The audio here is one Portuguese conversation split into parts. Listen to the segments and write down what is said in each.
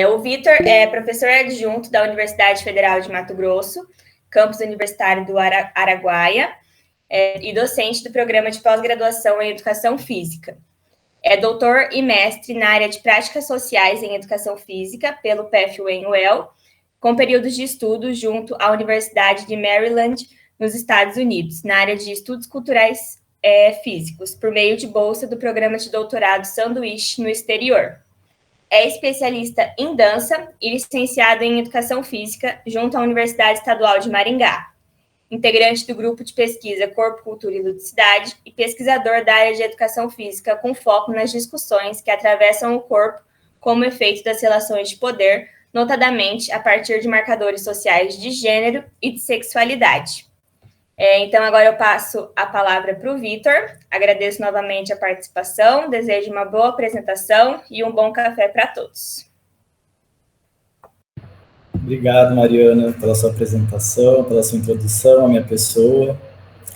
O Vitor é professor adjunto da Universidade Federal de Mato Grosso, campus universitário do Araguaia, e docente do programa de pós-graduação em Educação Física. É doutor e mestre na área de práticas sociais em Educação Física pelo PFUEM-UEL, com períodos de estudo junto à Universidade de Maryland, nos Estados Unidos, na área de estudos culturais físicos, por meio de bolsa do programa de doutorado Sanduíche no exterior. É especialista em dança e licenciado em Educação Física junto à Universidade Estadual de Maringá. Integrante do grupo de pesquisa Corpo, Cultura e Ludicidade e pesquisador da área de Educação Física com foco nas discussões que atravessam o corpo como efeito das relações de poder, notadamente a partir de marcadores sociais de gênero e de sexualidade. Então, agora eu passo a palavra para o Vitor. Agradeço novamente a participação, desejo uma boa apresentação e um bom café para todos. Obrigado, Mariana, pela sua apresentação, pela sua introdução à minha pessoa.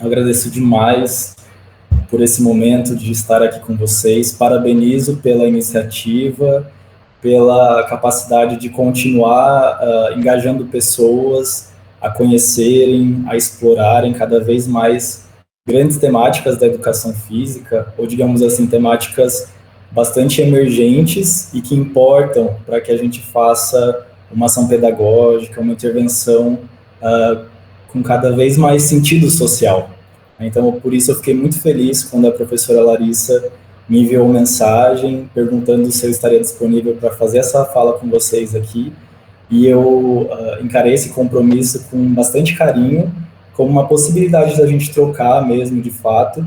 Eu agradeço demais por esse momento de estar aqui com vocês. Parabenizo pela iniciativa, pela capacidade de continuar engajando pessoas a conhecerem, a explorarem cada vez mais grandes temáticas da educação física, ou digamos assim, temáticas bastante emergentes e que importam para que a gente faça uma ação pedagógica, uma intervenção com cada vez mais sentido social. Então, por isso eu fiquei muito feliz quando a professora Larissa me enviou uma mensagem perguntando se eu estaria disponível para fazer essa fala com vocês aqui, e eu encarei esse compromisso com bastante carinho, como uma possibilidade da gente trocar mesmo, de fato,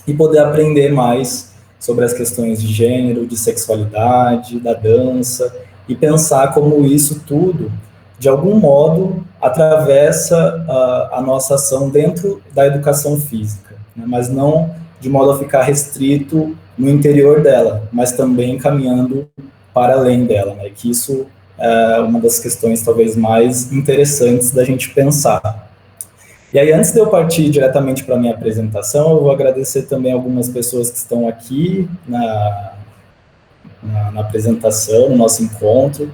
e poder aprender mais sobre as questões de gênero, de sexualidade, da dança, e pensar como isso tudo, de algum modo, atravessa a nossa ação dentro da educação física, né? Mas não de modo a ficar restrito no interior dela, mas também caminhando para além dela, né? Que isso é uma das questões talvez mais interessantes da gente pensar. E aí, antes de eu partir diretamente para a minha apresentação, eu vou agradecer também algumas pessoas que estão aqui na apresentação, no nosso encontro,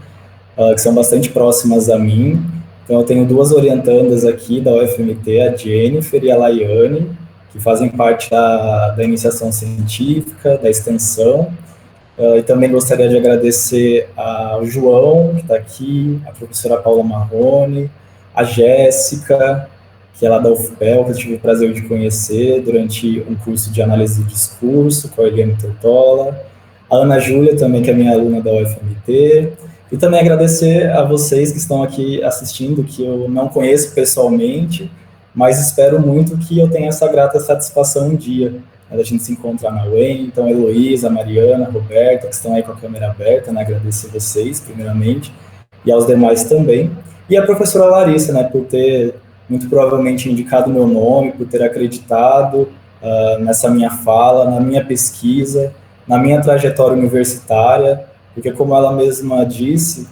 que são bastante próximas a mim. Então, eu tenho duas orientandas aqui da UFMT, a Jennifer e a Laiane, que fazem parte da iniciação científica, da extensão. E também gostaria de agradecer ao João, que está aqui, a professora Paula Marrone, a Jéssica, que é lá da UFPEL, que eu tive o prazer de conhecer durante um curso de análise do discurso, com a Eliane Tortola, a Ana Júlia também, que é minha aluna da UFMT, e também agradecer a vocês que estão aqui assistindo, que eu não conheço pessoalmente, mas espero muito que eu tenha essa grata satisfação um dia, a gente se encontrar na UEM. Então, a Heloísa, a Mariana, a Roberta, que estão aí com a câmera aberta, né, agradecer vocês, primeiramente, e aos demais também. E a professora Larissa, né, por ter, muito provavelmente, indicado meu nome, por ter acreditado nessa minha fala, na minha pesquisa, na minha trajetória universitária, porque, como ela mesma disse,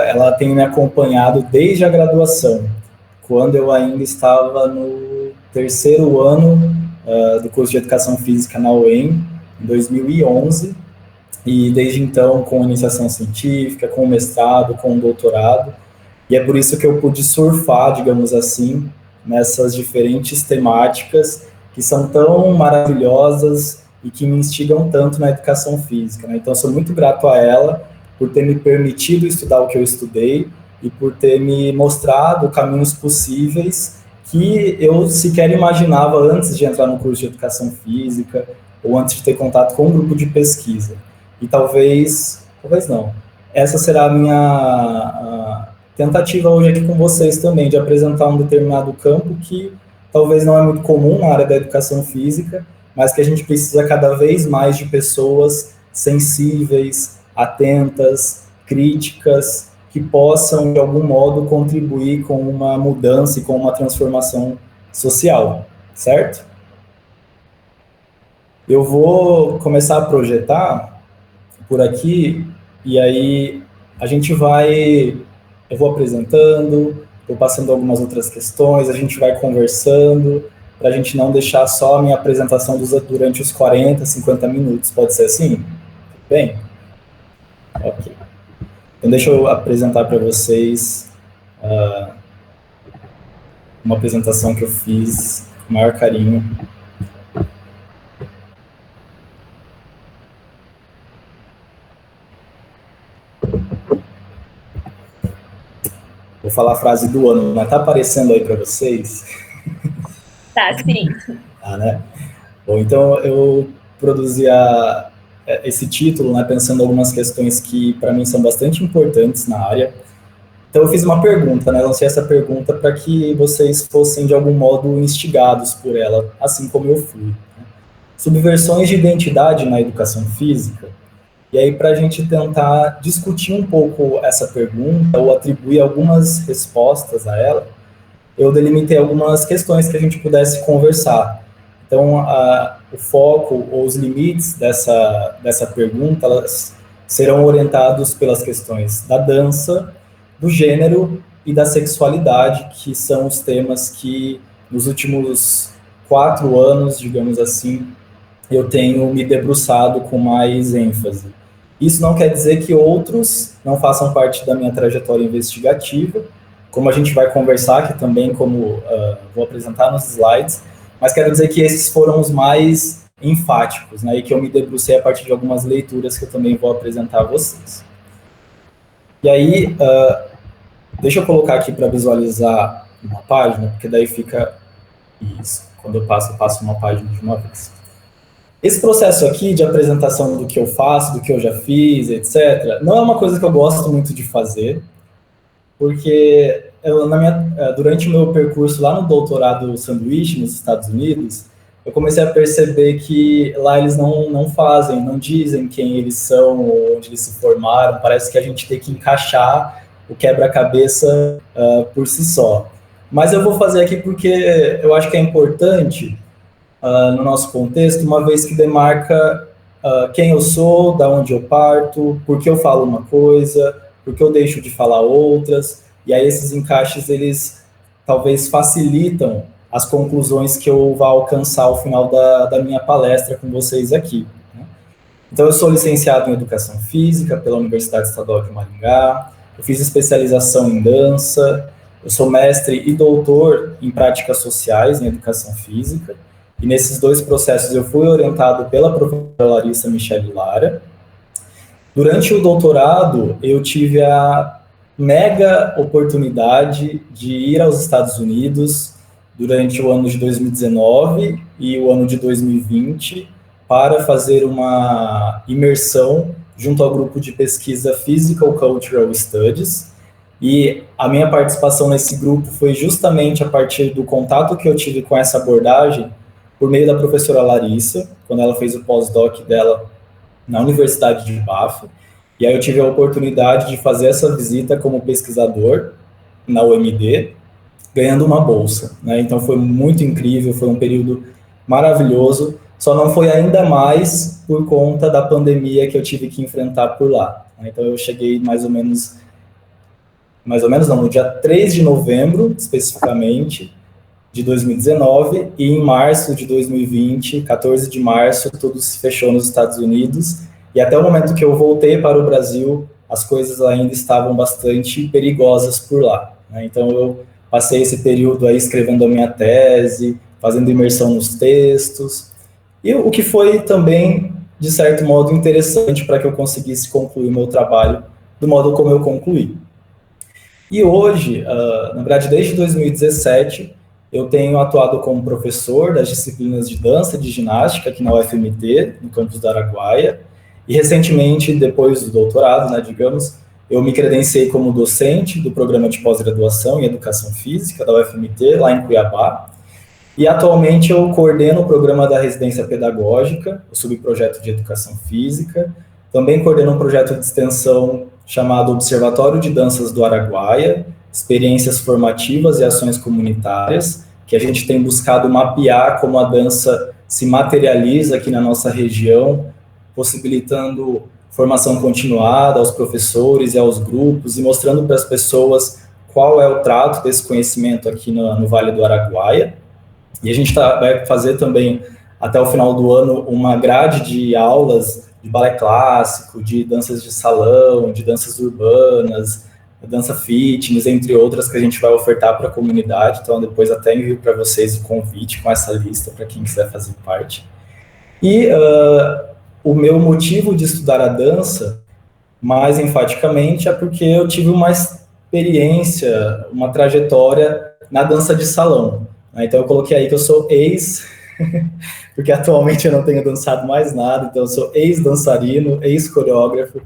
ela tem me acompanhado desde a graduação, quando eu ainda estava no terceiro ano do curso de Educação Física na UEM, em 2011, e desde então com iniciação científica, com mestrado, com doutorado, e é por isso que eu pude surfar, digamos assim, nessas diferentes temáticas que são tão maravilhosas e que me instigam tanto na educação física, né? Então, sou muito grato a ela por ter me permitido estudar o que eu estudei e por ter me mostrado caminhos possíveis que eu sequer imaginava antes de entrar no curso de Educação Física ou antes de ter contato com um grupo de pesquisa. E talvez não. Essa será a minha tentativa hoje aqui com vocês também, de apresentar um determinado campo que talvez não é muito comum na área da Educação Física, mas que a gente precisa cada vez mais de pessoas sensíveis, atentas, críticas, que possam, de algum modo, contribuir com uma mudança e com uma transformação social, certo? Eu vou começar a projetar por aqui, e aí a gente eu vou apresentando, vou passando algumas outras questões, a gente vai conversando, para a gente não deixar só a minha apresentação durante os 40, 50 minutos, pode ser assim? Bem? Ok. Então, deixa eu apresentar para vocês uma apresentação que eu fiz com o maior carinho. Vou falar a frase do ano, mas tá aparecendo aí para vocês? Tá, sim. Ah, né? Bom, então eu produzi esse título, né, pensando em algumas questões que para mim são bastante importantes na área. Então eu fiz uma pergunta, né, lancei essa pergunta para que vocês fossem de algum modo instigados por ela, assim como eu fui. Né? Subversões de identidade na educação física. E aí, para a gente tentar discutir um pouco essa pergunta ou atribuir algumas respostas a ela, eu delimitei algumas questões que a gente pudesse conversar. Então, o foco ou os limites dessa pergunta, elas serão orientados pelas questões da dança, do gênero e da sexualidade, que são os temas que, nos últimos 4 anos, digamos assim, eu tenho me debruçado com mais ênfase. Isso não quer dizer que outros não façam parte da minha trajetória investigativa, como a gente vai conversar aqui também, como vou apresentar nos slides, mas quero dizer que esses foram os mais enfáticos, né, e que eu me debrucei a partir de algumas leituras que eu também vou apresentar a vocês. E aí, deixa eu colocar aqui para visualizar uma página, porque daí fica isso. Quando eu passo uma página de uma vez. Esse processo aqui de apresentação do que eu faço, do que eu já fiz, etc., não é uma coisa que eu gosto muito de fazer, porque durante o meu percurso lá no doutorado sanduíche nos Estados Unidos, eu comecei a perceber que lá eles não fazem, não dizem quem eles são, ou onde eles se formaram, parece que a gente tem que encaixar o quebra-cabeça por si só. Mas eu vou fazer aqui porque eu acho que é importante, no nosso contexto, uma vez que demarca quem eu sou, da onde eu parto, por que eu falo uma coisa, por que eu deixo de falar outras, e aí esses encaixes, eles talvez facilitam as conclusões que eu vou alcançar ao final da minha palestra com vocês aqui. Né? Então, eu sou licenciado em Educação Física pela Universidade Estadual de Maringá, eu fiz especialização em dança, eu sou mestre e doutor em Práticas Sociais em Educação Física, e nesses 2 processos eu fui orientado pela professora Larissa Michele Lara. Durante o doutorado, eu tive a mega oportunidade de ir aos Estados Unidos durante o ano de 2019 e o ano de 2020 para fazer uma imersão junto ao grupo de pesquisa Physical Cultural Studies. E a minha participação nesse grupo foi justamente a partir do contato que eu tive com essa abordagem por meio da professora Larissa, quando ela fez o pós-doc dela na Universidade de Bath, e aí eu tive a oportunidade de fazer essa visita como pesquisador na UMD, ganhando uma bolsa, né? Então foi muito incrível, foi um período maravilhoso, só não foi ainda mais por conta da pandemia que eu tive que enfrentar por lá. Então eu cheguei mais ou menos não, no dia 3 de novembro, especificamente, de 2019, e em março de 2020, 14 de março, tudo se fechou nos Estados Unidos, e até o momento que eu voltei para o Brasil, as coisas ainda estavam bastante perigosas por lá. Né? Então, eu passei esse período aí escrevendo a minha tese, fazendo imersão nos textos, e o que foi também, de certo modo, interessante para que eu conseguisse concluir meu trabalho do modo como eu concluí. E hoje, na verdade, desde 2017, eu tenho atuado como professor das disciplinas de dança e de ginástica aqui na UFMT, no campus do Araguaia, e recentemente, depois do doutorado, né, digamos, eu me credenciei como docente do programa de pós-graduação em Educação Física da UFMT, lá em Cuiabá, e atualmente eu coordeno o programa da residência pedagógica, o subprojeto de Educação Física, também coordeno um projeto de extensão chamado Observatório de Danças do Araguaia, experiências formativas e ações comunitárias, que a gente tem buscado mapear como a dança se materializa aqui na nossa região, possibilitando formação continuada aos professores e aos grupos e mostrando para as pessoas qual é o trato desse conhecimento aqui no Vale do Araguaia. E a gente vai fazer também, até o final do ano, uma grade de aulas de balé clássico, de danças de salão, de danças urbanas, dança fitness, entre outras que a gente vai ofertar para a comunidade. Então, depois até envio para vocês o convite com essa lista para quem quiser fazer parte. E o meu motivo de estudar a dança, mais enfaticamente, é porque eu tive uma experiência, uma trajetória na dança de salão. Então, eu coloquei aí que eu sou porque atualmente eu não tenho dançado mais nada, então eu sou ex-dançarino, ex-coreógrafo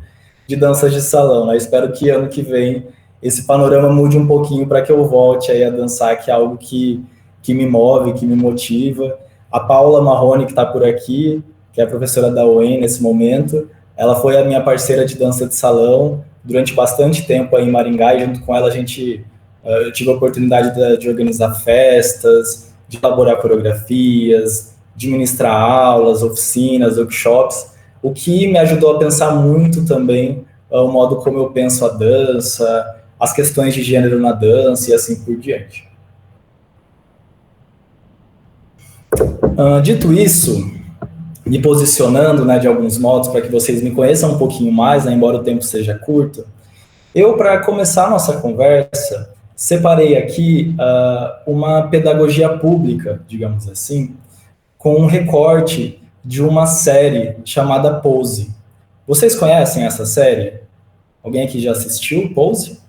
de danças de salão. Eu espero que ano que vem esse panorama mude um pouquinho para que eu volte aí a dançar, que é algo que me move, que me motiva. A Paula Marrone, que está por aqui, que é a professora da UEM nesse momento, ela foi a minha parceira de dança de salão durante bastante tempo aí em Maringá, e junto com ela eu tive a oportunidade de organizar festas, de elaborar coreografias, de ministrar aulas, oficinas, workshops, o que me ajudou a pensar muito também o modo como eu penso a dança, as questões de gênero na dança e assim por diante. Dito isso, me posicionando, né, de alguns modos para que vocês me conheçam um pouquinho mais, né, embora o tempo seja curto, eu, para começar a nossa conversa, separei aqui uma pedagogia pública, digamos assim, com um recorte de uma série chamada Pose. Vocês conhecem essa série? Alguém aqui já assistiu Pose?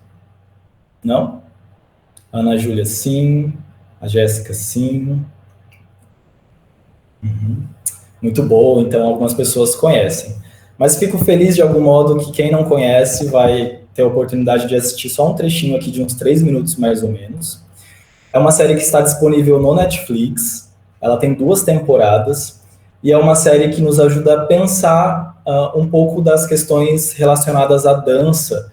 Não? Ana Júlia, sim. A Jéssica, sim. Muito boa, então algumas pessoas conhecem. Mas fico feliz de algum modo que quem não conhece vai ter a oportunidade de assistir só um trechinho aqui de uns 3 minutos mais ou menos. É uma série que está disponível no Netflix, ela tem 2 temporadas, e é uma série que nos ajuda a pensar um pouco das questões relacionadas à dança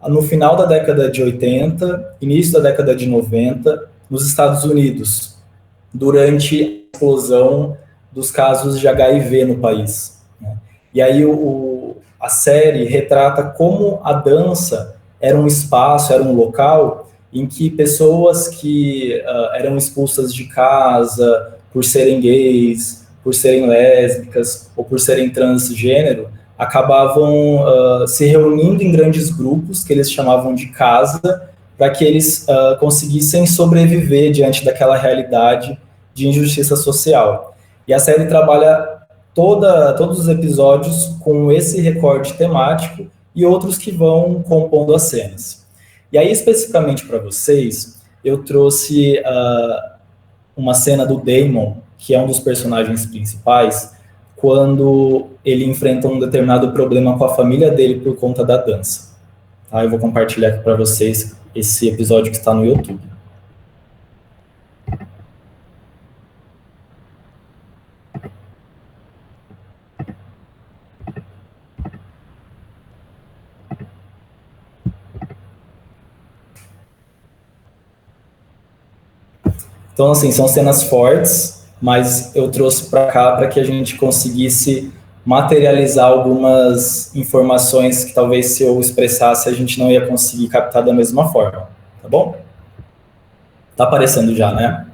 no final da década de 80, início da década de 90, nos Estados Unidos, durante a explosão dos casos de HIV no país. Né? E aí a série retrata como a dança era um espaço, era um local em que pessoas que eram expulsas de casa por serem gays, por serem lésbicas ou por serem transgênero, acabavam se reunindo em grandes grupos, que eles chamavam de casa, para que eles conseguissem sobreviver diante daquela realidade de injustiça social. E a série trabalha todos os episódios com esse recorte temático e outros que vão compondo as cenas. E aí, especificamente para vocês, eu trouxe uma cena do Damon, que é um dos personagens principais, quando ele enfrenta um determinado problema com a família dele por conta da dança. Tá? Eu vou compartilhar aqui para vocês esse episódio que está no YouTube. Então, assim, são cenas fortes, mas eu trouxe para cá para que a gente conseguisse materializar algumas informações que talvez se eu expressasse a gente não ia conseguir captar da mesma forma, tá bom? Tá aparecendo já, né?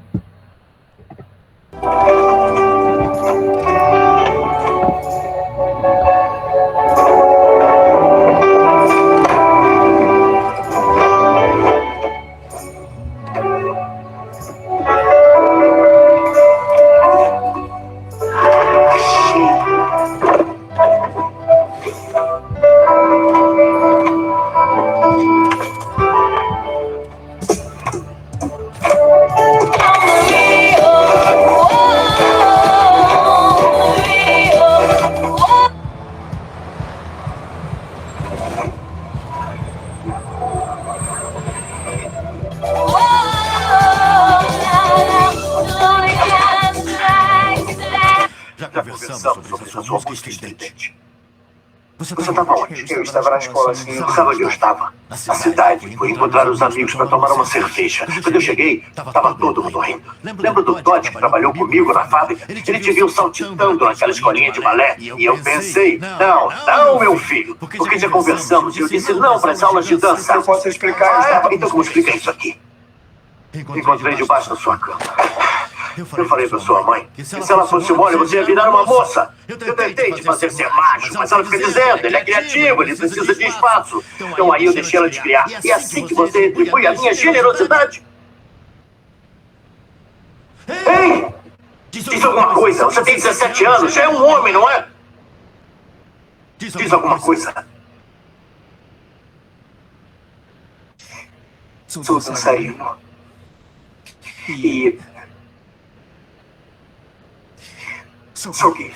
Você estava onde? Eu estava na escola, sim. Sabe onde eu estava? Na cidade. Fui encontrar os amigos para tomar uma cerveja. Quando eu cheguei, estava todo mundo rindo. Lembra do Todd que trabalhou comigo na fábrica? Ele te viu saltitando naquela escolinha de balé. E eu pensei, não, meu filho. Porque já conversamos e eu disse não para as aulas de dança. Eu posso explicar? Então como explica isso aqui? Encontrei debaixo da sua cama. Eu falei pra sua mãe que se ela fosse mole, você ia virar uma moça. Eu tentei te fazer ser macho, mas ela fica dizendo, ele é criativo, ele precisa de espaço. Então aí eu deixei ela te criar. E é assim que você retribui a minha generosidade. Ei! Diz alguma coisa, você tem 17 anos, já é um homem, não é? Diz alguma coisa. Sou dançarino. E... sou gay.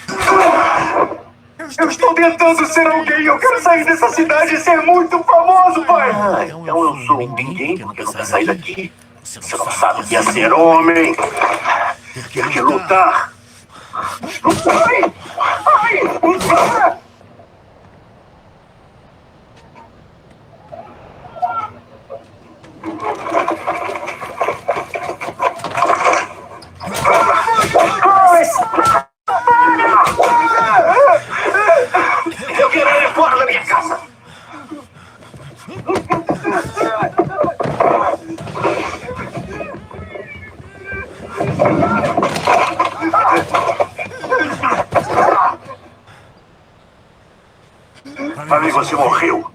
Eu estou tentando ser alguém, eu quero sair dessa cidade e ser muito famoso, pai! Então eu sou um ninguém porque nunca saí daqui. Você não sabe o que é ser homem. Ter que lutar. Ai! Ai! Eu quero ir fora da minha casa. Pra mim você morreu.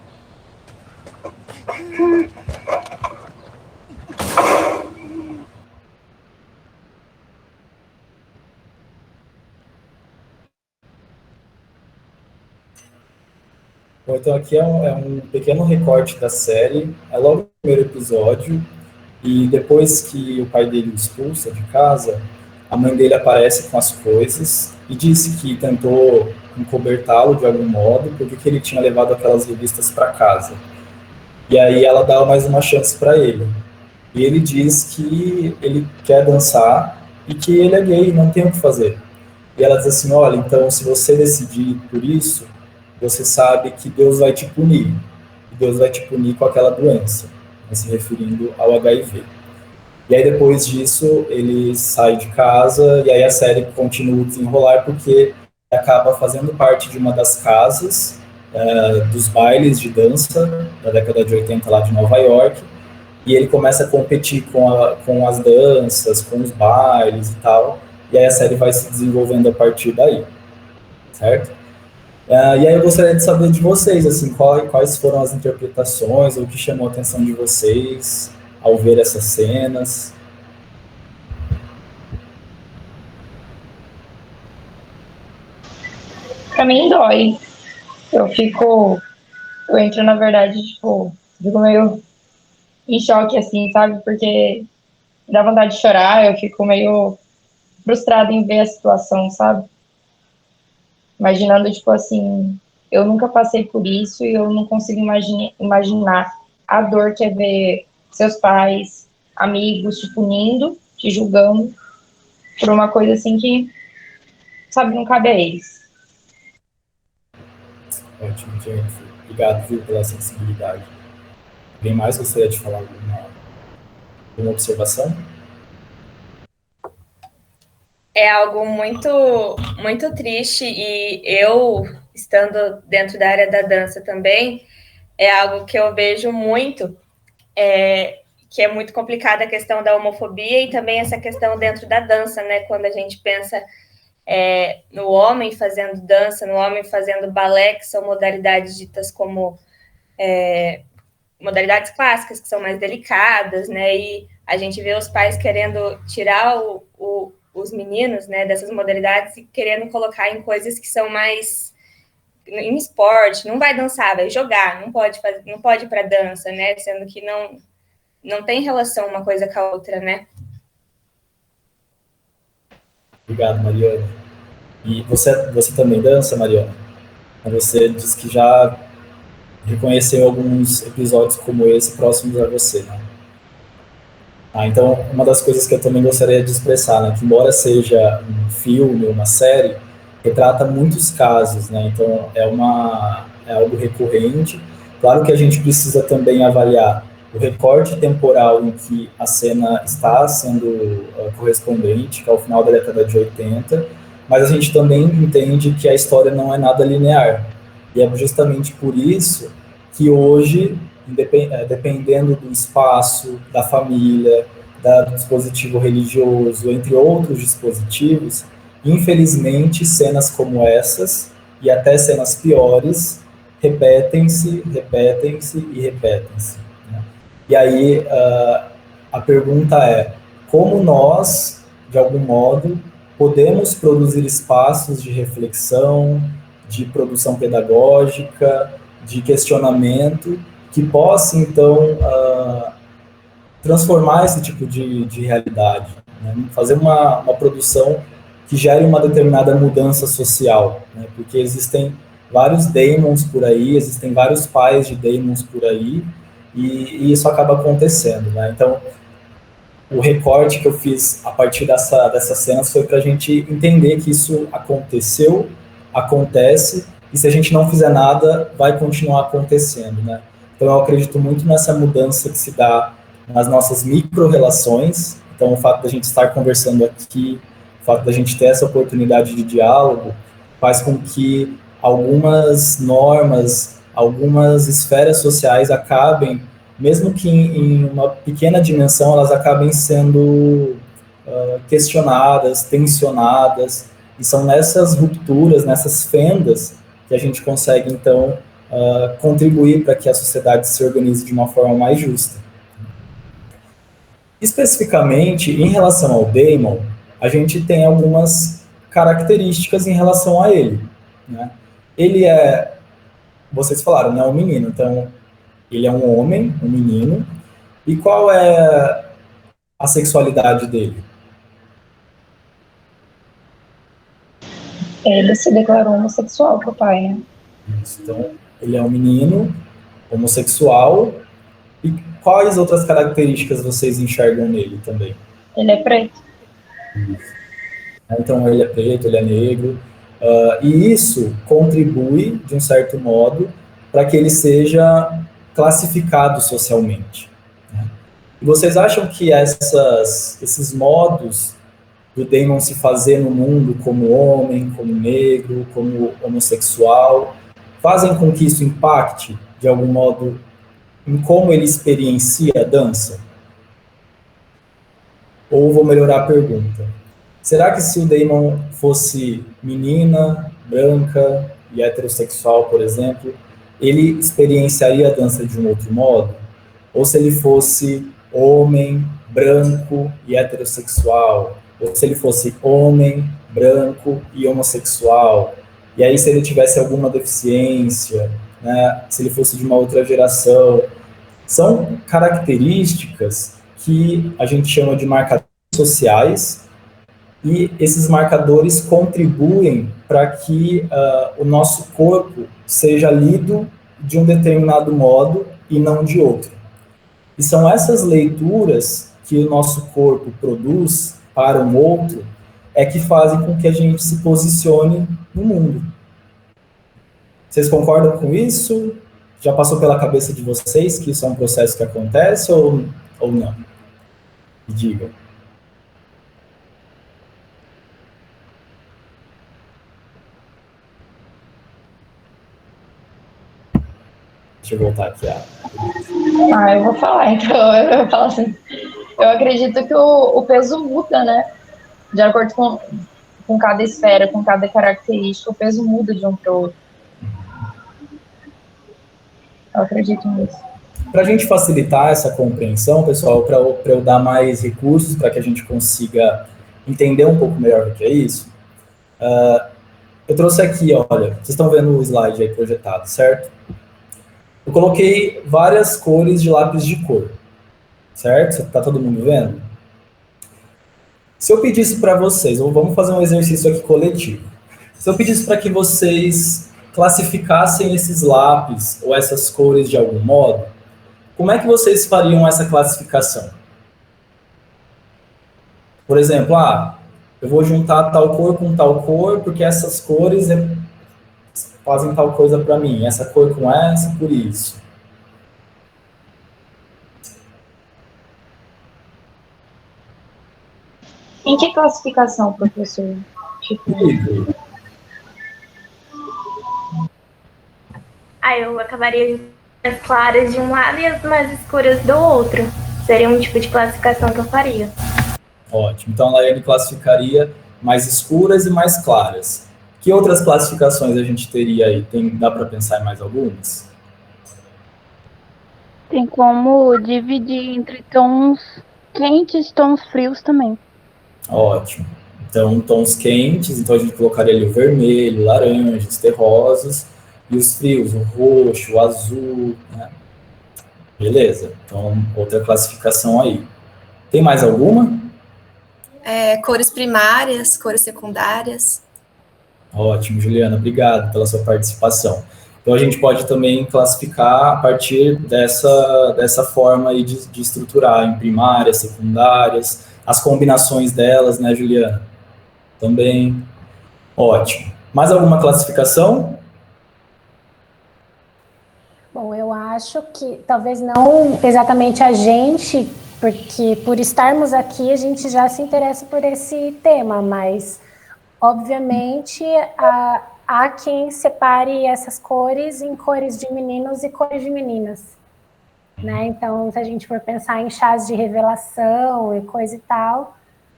Bom, então aqui é um pequeno recorte da série, é logo o primeiro episódio, e depois que o pai dele o expulsa de casa, a mãe dele aparece com as coisas e disse que tentou encobertá-lo de algum modo, porque ele tinha levado aquelas revistas para casa. E aí ela dá mais uma chance para ele. E ele diz que ele quer dançar e que ele é gay, não tem o que fazer. E ela diz assim, olha, então se você decidir por isso, você sabe que Deus vai te punir. E Deus vai te punir com aquela doença, se referindo ao HIV. E aí depois disso, ele sai de casa e aí a série continua a desenrolar porque acaba fazendo parte de uma das casas dos bailes de dança da década de 80 lá de Nova York, e ele começa a competir com as danças, com os bailes e tal, e aí a série vai se desenvolvendo a partir daí, certo? E aí eu gostaria de saber de vocês, assim, quais foram as interpretações, ou o que chamou a atenção de vocês ao ver essas cenas. Pra mim dói. Eu entro, na verdade, tipo, fico meio em choque, assim, sabe? Porque dá vontade de chorar, eu fico meio frustrada em ver a situação, sabe? Imaginando, tipo assim, eu nunca passei por isso e eu não consigo imaginar a dor que é ver seus pais, amigos te punindo, te julgando por uma coisa assim que, sabe, não cabe a eles. Ótimo, gente. Obrigado, viu, pela sensibilidade. Alguém mais gostaria de falar alguma observação? É algo muito, muito triste, e eu, estando dentro da área da dança também, é algo que eu vejo muito, que é muito complicada a questão da homofobia e também essa questão dentro da dança, né? Quando a gente pensa no homem fazendo dança, no homem fazendo balé, que são modalidades ditas como modalidades clássicas, que são mais delicadas, né? E a gente vê os pais querendo tirar os meninos, né, dessas modalidades e querendo colocar em coisas que são mais em esporte. Não vai dançar, vai jogar, não pode ir para dança, né? Sendo que não tem relação uma coisa com a outra, né? Obrigado, Mariana. E você também dança, Mariana? Você disse que já reconheceu alguns episódios como esse próximos a você, né? Então, uma das coisas que eu também gostaria de expressar, né, que embora seja um filme, uma série, retrata muitos casos, né? Então, é algo recorrente. Claro que a gente precisa também avaliar o recorte temporal em que a cena está sendo correspondente, que é o final da década de 80, mas a gente também entende que a história não é nada linear. E é justamente por isso que hoje, dependendo do espaço, da família, do dispositivo religioso, entre outros dispositivos, infelizmente, cenas como essas, e até cenas piores, repetem-se e repetem-se. Né? E aí, a pergunta é, como nós, de algum modo, podemos produzir espaços de reflexão, de produção pedagógica, de questionamento, que possa, então, transformar esse tipo de realidade, né? Fazer uma produção que gere uma determinada mudança social, né? Porque existem vários daemons por aí, existem vários pais de daemons por aí, e isso acaba acontecendo, né? Então, o recorte que eu fiz a partir dessas cenas foi para a gente entender que isso aconteceu, acontece, e se a gente não fizer nada, vai continuar acontecendo, né? Então, eu acredito muito nessa mudança que se dá nas nossas micro-relações. Então, o fato da gente estar conversando aqui, o fato da gente ter essa oportunidade de diálogo, faz com que algumas normas, algumas esferas sociais acabem, mesmo que em uma pequena dimensão, elas acabem sendo questionadas, tensionadas, e são nessas rupturas, nessas fendas, que a gente consegue, então, contribuir para que a sociedade se organize de uma forma mais justa. Especificamente, em relação ao daemon, a gente tem algumas características em relação a ele, né? Ele é, vocês falaram, né, um menino, então ele é um homem, um menino, e qual é a sexualidade dele? Ele se declarou homossexual pro pai, né? Então, ele é um menino homossexual, e quais outras características vocês enxergam nele também? Ele é preto. Então, ele é preto, ele é negro, e isso contribui, de um certo modo, para que ele seja classificado socialmente. Né? E vocês acham que esses modos do daemon se fazer no mundo como homem, como negro, como homossexual, fazem com que isso impacte, de algum modo, em como ele experiencia a dança? Ou vou melhorar a pergunta. Será que se o daemon fosse menina, branca e heterossexual, por exemplo, ele experienciaria a dança de um outro modo? Ou se ele fosse homem, branco e heterossexual? Ou se ele fosse homem, branco e homossexual? E aí, se ele tivesse alguma deficiência, né, se ele fosse de uma outra geração? São características que a gente chama de marcadores sociais, e esses marcadores contribuem para que o nosso corpo seja lido de um determinado modo e não de outro. E são essas leituras que o nosso corpo produz para um outro que fazem com que a gente se posicione no mundo. Vocês concordam com isso? Já passou pela cabeça de vocês que isso é um processo que acontece ou não? Me digam. Deixa eu voltar aqui. Eu vou falar, então. Eu vou falar assim. Eu acredito que o peso muda, né? De acordo com cada esfera, com cada característica, o peso muda de um para o outro. Eu acredito nisso. Para a gente facilitar essa compreensão, pessoal, para eu dar mais recursos para que a gente consiga entender um pouco melhor o que é isso, eu trouxe aqui, olha, vocês estão vendo o slide aí projetado, certo? Eu coloquei várias cores de lápis de cor, certo? Está todo mundo vendo? Se eu pedisse para vocês, vamos fazer um exercício aqui coletivo. Se eu pedisse para que vocês classificassem esses lápis ou essas cores de algum modo, como é que vocês fariam essa classificação? Por exemplo, eu vou juntar tal cor com tal cor, porque essas cores fazem tal coisa para mim, essa cor com essa, por isso. Em que classificação, professor? Eu acabaria as claras de um lado e as mais escuras do outro. seria um tipo de classificação que eu faria. Ótimo. Então, a Laiane classificaria mais escuras e mais claras. Que outras classificações a gente teria aí? Dá para pensar em mais algumas? Tem como dividir entre tons quentes e tons frios também. Ótimo. Então, tons quentes, então a gente colocaria ali o vermelho, laranja, os terrosos, e os frios, o roxo, o azul, né? Beleza. Então, outra classificação aí. Tem mais alguma? Cores primárias, cores secundárias. Ótimo, Juliana, obrigado pela sua participação. Então, a gente pode também classificar a partir dessa forma aí de estruturar em primárias, secundárias, as combinações delas, né, Juliana? Também. Ótimo. Mais alguma classificação? Bom, eu acho que talvez não exatamente a gente, porque por estarmos aqui a gente já se interessa por esse tema, mas obviamente há quem separe essas cores em cores de meninos e cores de meninas, né? Então, se a gente for pensar em chás de revelação e coisa e tal,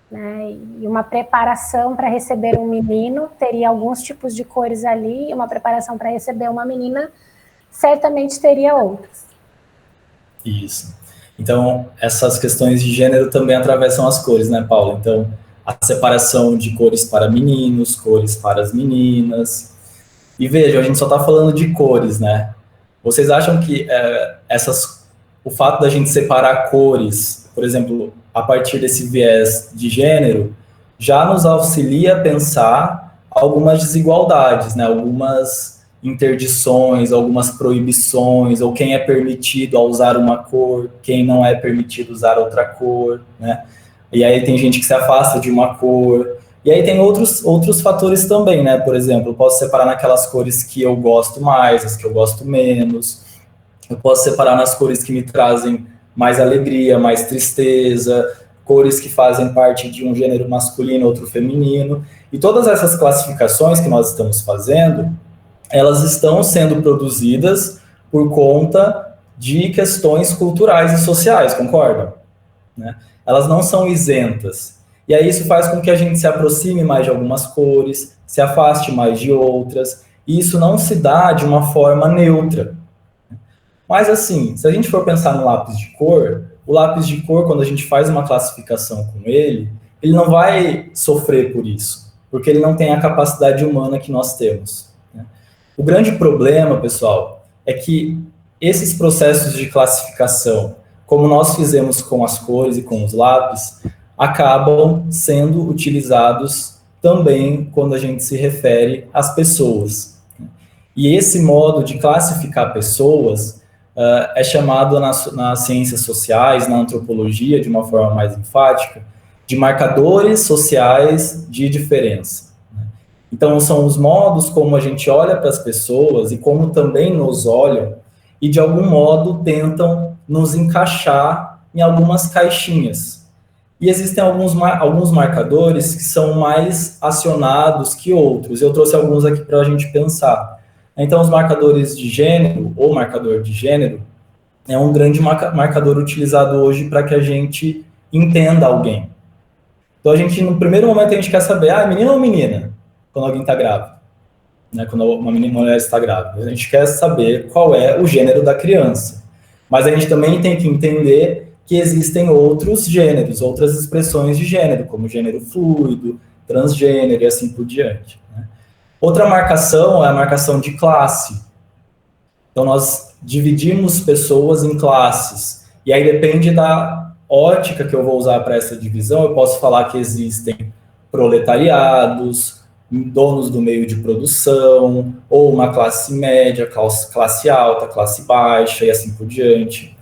né, e uma preparação para receber um menino, teria alguns tipos de cores ali, e uma preparação para receber uma menina certamente teria outras. Isso. Então, essas questões de gênero também atravessam as cores, né, Paula? Então, a separação de cores para meninos, cores para as meninas. E veja, a gente só está falando de cores, né? Vocês acham que o fato da gente separar cores, por exemplo, a partir desse viés de gênero, já nos auxilia a pensar algumas desigualdades, né? Algumas interdições, algumas proibições, ou quem é permitido a usar uma cor, quem não é permitido usar outra cor, né? E aí tem gente que se afasta de uma cor. E aí tem outros fatores também, né? Por exemplo, eu posso separar naquelas cores que eu gosto mais, as que eu gosto menos. Eu posso separar nas cores que me trazem mais alegria, mais tristeza, cores que fazem parte de um gênero masculino, outro feminino. E todas essas classificações que nós estamos fazendo, elas estão sendo produzidas por conta de questões culturais e sociais, concordam? Né? Elas não são isentas. E aí isso faz com que a gente se aproxime mais de algumas cores, se afaste mais de outras, e isso não se dá de uma forma neutra. Mas assim, se a gente for pensar no lápis de cor, o lápis de cor, quando a gente faz uma classificação com ele não vai sofrer por isso, porque ele não tem a capacidade humana que nós temos. O grande problema, pessoal, é que esses processos de classificação, como nós fizemos com as cores e com os lápis, acabam sendo utilizados também quando a gente se refere às pessoas. E esse modo de classificar pessoas é chamado nas ciências sociais, na antropologia, de uma forma mais enfática, de marcadores sociais de diferença. Então, são os modos como a gente olha para as pessoas e como também nos olham e, de algum modo, tentam nos encaixar em algumas caixinhas. E existem alguns marcadores que são mais acionados que outros. Eu trouxe alguns aqui para a gente pensar. Então, os marcadores de gênero, ou marcador de gênero, é um grande marcador utilizado hoje para que a gente entenda alguém. Então, no primeiro momento, a gente quer saber, menino ou menina? Quando alguém está grávida, né? Quando uma mulher está grávida. A gente quer saber qual é o gênero da criança. Mas a gente também tem que entender que existem outros gêneros, outras expressões de gênero, como gênero fluido, transgênero e assim por diante. Né? Outra marcação é a marcação de classe. Então, nós dividimos pessoas em classes. E aí depende da ótica que eu vou usar para essa divisão. Eu posso falar que existem proletariados, donos do meio de produção, ou uma classe média, classe alta, classe baixa e assim por diante.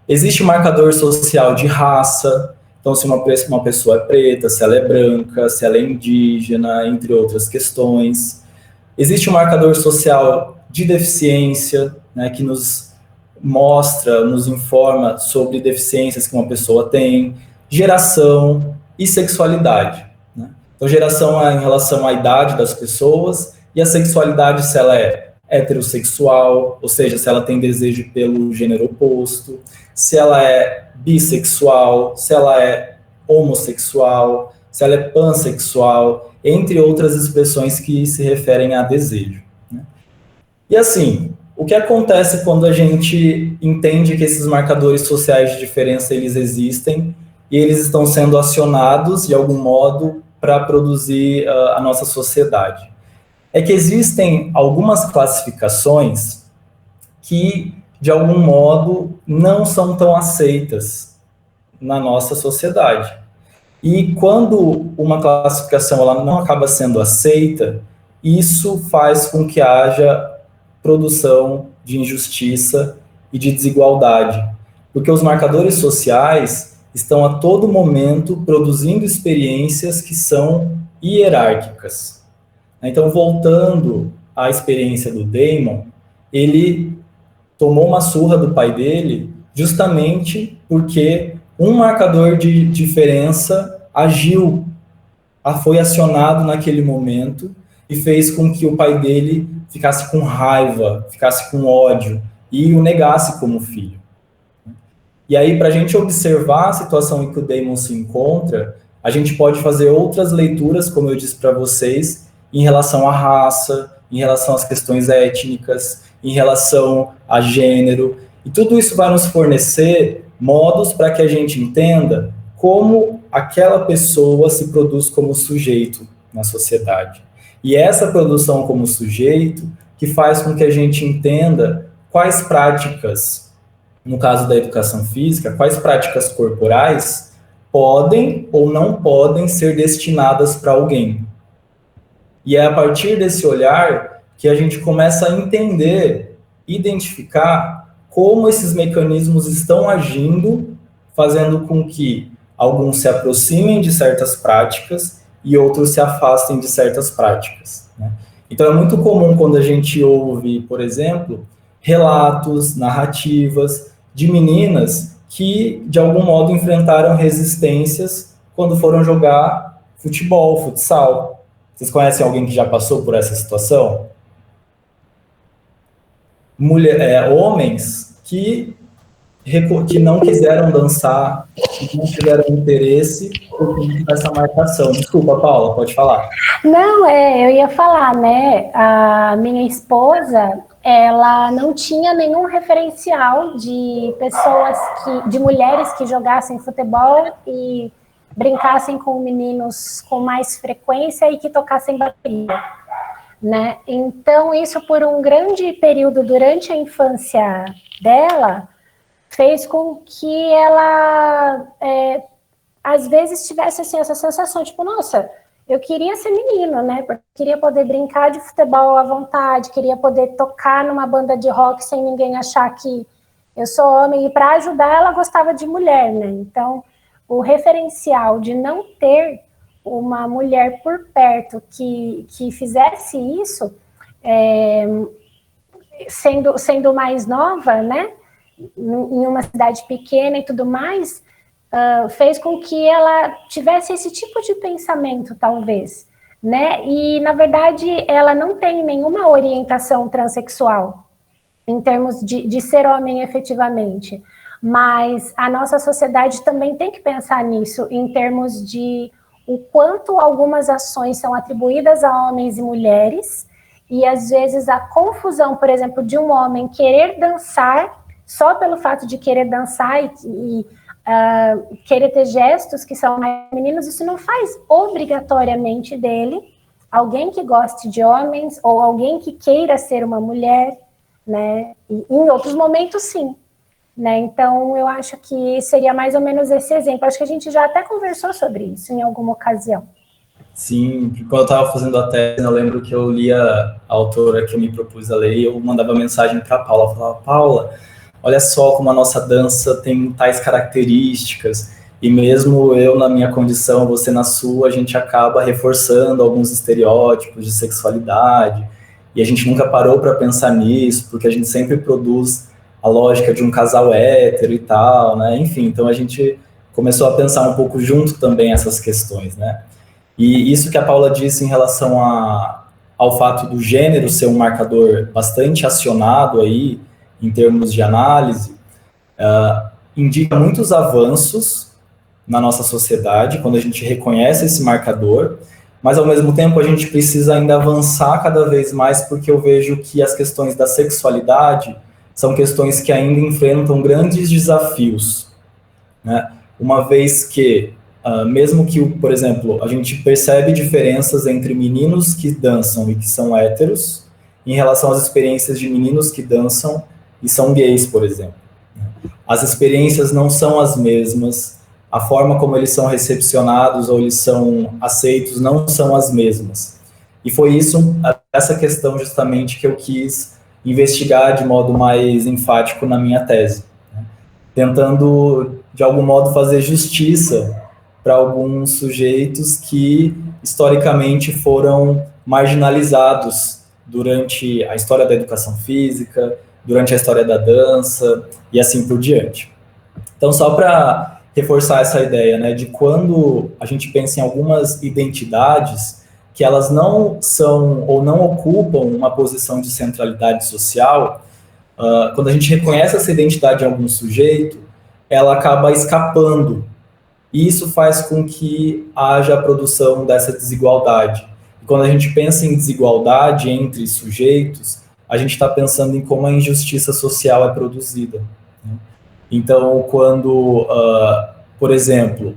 Existe um marcador social de raça, então se uma pessoa é preta, se ela é branca, se ela é indígena, entre outras questões. Existe um marcador social de deficiência, né, que nos mostra, nos informa sobre deficiências que uma pessoa tem, geração e sexualidade. Então, geração é em relação à idade das pessoas, e a sexualidade, se ela é heterossexual, ou seja, se ela tem desejo pelo gênero oposto, se ela é bissexual, se ela é homossexual, se ela é pansexual, entre outras expressões que se referem a desejo, né? E assim, o que acontece quando a gente entende que esses marcadores sociais de diferença eles existem e eles estão sendo acionados de algum modo para produzir a nossa sociedade? É que existem algumas classificações que, de algum modo, não são tão aceitas na nossa sociedade. E quando uma classificação ela não acaba sendo aceita, isso faz com que haja produção de injustiça e de desigualdade, porque os marcadores sociais estão a todo momento produzindo experiências que são hierárquicas. Então, voltando à experiência do Damon, ele tomou uma surra do pai dele justamente porque um marcador de diferença foi acionado naquele momento e fez com que o pai dele ficasse com raiva, ficasse com ódio e o negasse como filho. E aí, para a gente observar a situação em que o Damon se encontra, a gente pode fazer outras leituras, como eu disse para vocês, em relação à raça, em relação às questões étnicas, em relação a gênero, e tudo isso vai nos fornecer modos para que a gente entenda como aquela pessoa se produz como sujeito na sociedade. E essa produção como sujeito que faz com que a gente entenda quais práticas, no caso da educação física, quais práticas corporais podem ou não podem ser destinadas para alguém. E é a partir desse olhar que a gente começa a entender, identificar como esses mecanismos estão agindo, fazendo com que alguns se aproximem de certas práticas e outros se afastem de certas práticas, né? Então, é muito comum quando a gente ouve, por exemplo, relatos, narrativas de meninas que, de algum modo, enfrentaram resistências quando foram jogar futebol, futsal. Vocês conhecem alguém que já passou por essa situação? Homens que não quiseram dançar, que não tiveram interesse por essa marcação. Desculpa, Paula, pode falar. Não, eu ia falar, né? A minha esposa, ela não tinha nenhum referencial de pessoas de mulheres que jogassem futebol e brincassem com meninos com mais frequência e que tocassem bateria, né? Então, isso por um grande período durante a infância dela fez com que ela, às vezes, tivesse assim, essa sensação, tipo, nossa, eu queria ser menino, né? Porque queria poder brincar de futebol à vontade, queria poder tocar numa banda de rock sem ninguém achar que eu sou homem. E para ajudar, ela gostava de mulher, né? Então, o referencial de não ter uma mulher por perto que fizesse isso, sendo mais nova, né? Em uma cidade pequena e tudo mais, fez com que ela tivesse esse tipo de pensamento, talvez, né? E, na verdade, ela não tem nenhuma orientação transexual, em termos de ser homem efetivamente, mas a nossa sociedade também tem que pensar nisso, em termos de o quanto algumas ações são atribuídas a homens e mulheres, e, às vezes, a confusão, por exemplo, de um homem querer dançar só pelo fato de querer dançar e querer ter gestos que são mais femininos, isso não faz obrigatoriamente dele alguém que goste de homens ou alguém que queira ser uma mulher, né? E em outros momentos, sim, né? Então, eu acho que seria mais ou menos esse exemplo. Acho que a gente já até conversou sobre isso em alguma ocasião. Sim, quando eu estava fazendo a tese, eu lembro que eu lia a autora que eu me propus a ler e eu mandava mensagem para a Paula, eu falava, Paula, olha só como a nossa dança tem tais características, e mesmo eu na minha condição, você na sua, a gente acaba reforçando alguns estereótipos de sexualidade, e a gente nunca parou para pensar nisso, porque a gente sempre produz a lógica de um casal hétero e tal, né? Enfim, então a gente começou a pensar um pouco junto também essas questões, né? E isso que a Paula disse em relação ao fato do gênero ser um marcador bastante acionado aí, em termos de análise, indica muitos avanços na nossa sociedade, quando a gente reconhece esse marcador, mas ao mesmo tempo a gente precisa ainda avançar cada vez mais, porque eu vejo que as questões da sexualidade são questões que ainda enfrentam grandes desafios, né? Uma vez que, mesmo que, por exemplo, a gente percebe diferenças entre meninos que dançam e que são héteros, em relação às experiências de meninos que dançam e são gays, por exemplo. As experiências não são as mesmas, a forma como eles são recepcionados ou eles são aceitos não são as mesmas. E foi essa questão justamente que eu quis investigar de modo mais enfático na minha tese, né? Tentando, de algum modo, fazer justiça para alguns sujeitos que, historicamente, foram marginalizados durante a história da educação física, durante a história da dança e assim por diante. Então, só para reforçar essa ideia, né, de quando a gente pensa em algumas identidades que elas não são ou não ocupam uma posição de centralidade social, quando a gente reconhece essa identidade em algum sujeito, ela acaba escapando. E isso faz com que haja a produção dessa desigualdade. E quando a gente pensa em desigualdade entre sujeitos, a gente está pensando em como a injustiça social é produzida, né? Então, quando, por exemplo,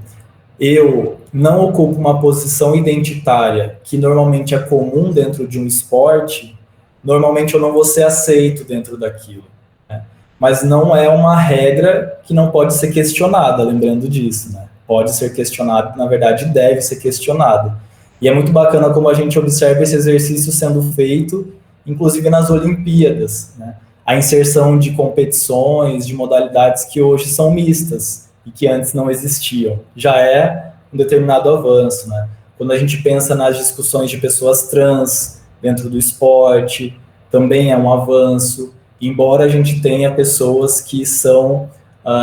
eu não ocupo uma posição identitária que normalmente é comum dentro de um esporte, normalmente eu não vou ser aceito dentro daquilo, né? Mas não é uma regra que não pode ser questionada, lembrando disso, né? Pode ser questionado, na verdade deve ser questionado. E é muito bacana como a gente observa esse exercício sendo feito, inclusive nas Olimpíadas, né? A inserção de competições, de modalidades que hoje são mistas e que antes não existiam, já é um determinado avanço, né? Quando a gente pensa nas discussões de pessoas trans dentro do esporte, também é um avanço, embora a gente tenha pessoas que são,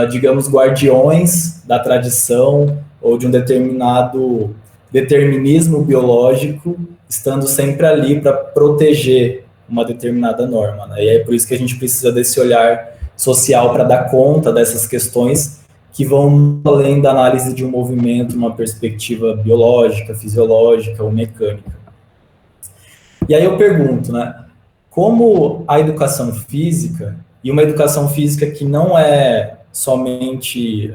digamos, guardiões da tradição ou de um determinado determinismo biológico, estando sempre ali para proteger uma determinada norma, né? E é por isso que a gente precisa desse olhar social para dar conta dessas questões que vão além da análise de um movimento, uma perspectiva biológica, fisiológica ou mecânica. E aí eu pergunto, né, como a educação física, e uma educação física que não é somente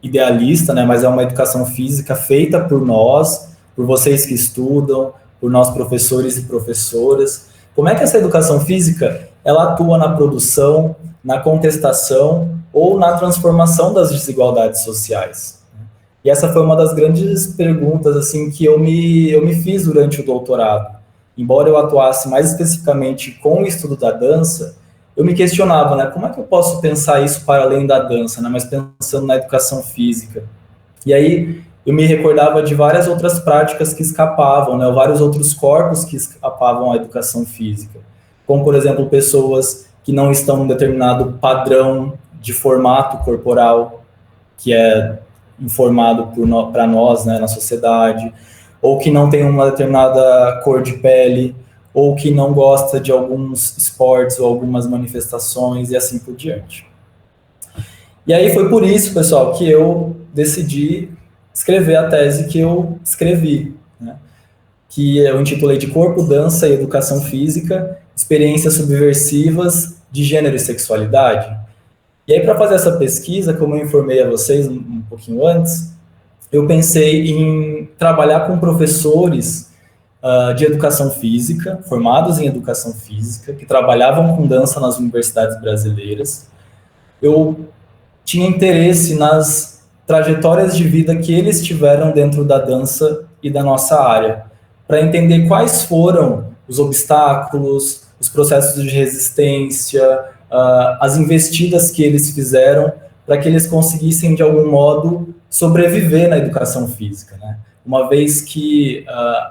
idealista, né, mas é uma educação física feita por nós, por vocês que estudam, por nós professores e professoras, como é que essa educação física ela atua na produção, na contestação ou na transformação das desigualdades sociais? E essa foi uma das grandes perguntas assim, que eu me fiz durante o doutorado. Embora eu atuasse mais especificamente com o estudo da dança, eu me questionava, né, como é que eu posso pensar isso para além da dança, né, mas pensando na educação física. E aí eu me recordava de várias outras práticas que escapavam, né, vários outros corpos que escapavam à educação física, como, por exemplo, pessoas que não estão num determinado padrão de formato corporal, que é informado para nós, né, na sociedade, ou que não tem uma determinada cor de pele, ou que não gosta de alguns esportes ou algumas manifestações, e assim por diante. E aí foi por isso, pessoal, que eu decidi escrever a tese que eu escrevi, né, que eu intitulei de Corpo, Dança e Educação Física, Experiências Subversivas de Gênero e Sexualidade. E aí, para fazer essa pesquisa, como eu informei a vocês um pouquinho antes, eu pensei em trabalhar com professores de educação física, formados em educação física, que trabalhavam com dança nas universidades brasileiras. Eu tinha interesse nas trajetórias de vida que eles tiveram dentro da dança e da nossa área, para entender quais foram os obstáculos, os processos de resistência, as investidas que eles fizeram para que eles conseguissem, de algum modo, sobreviver na educação física, né? Uma vez que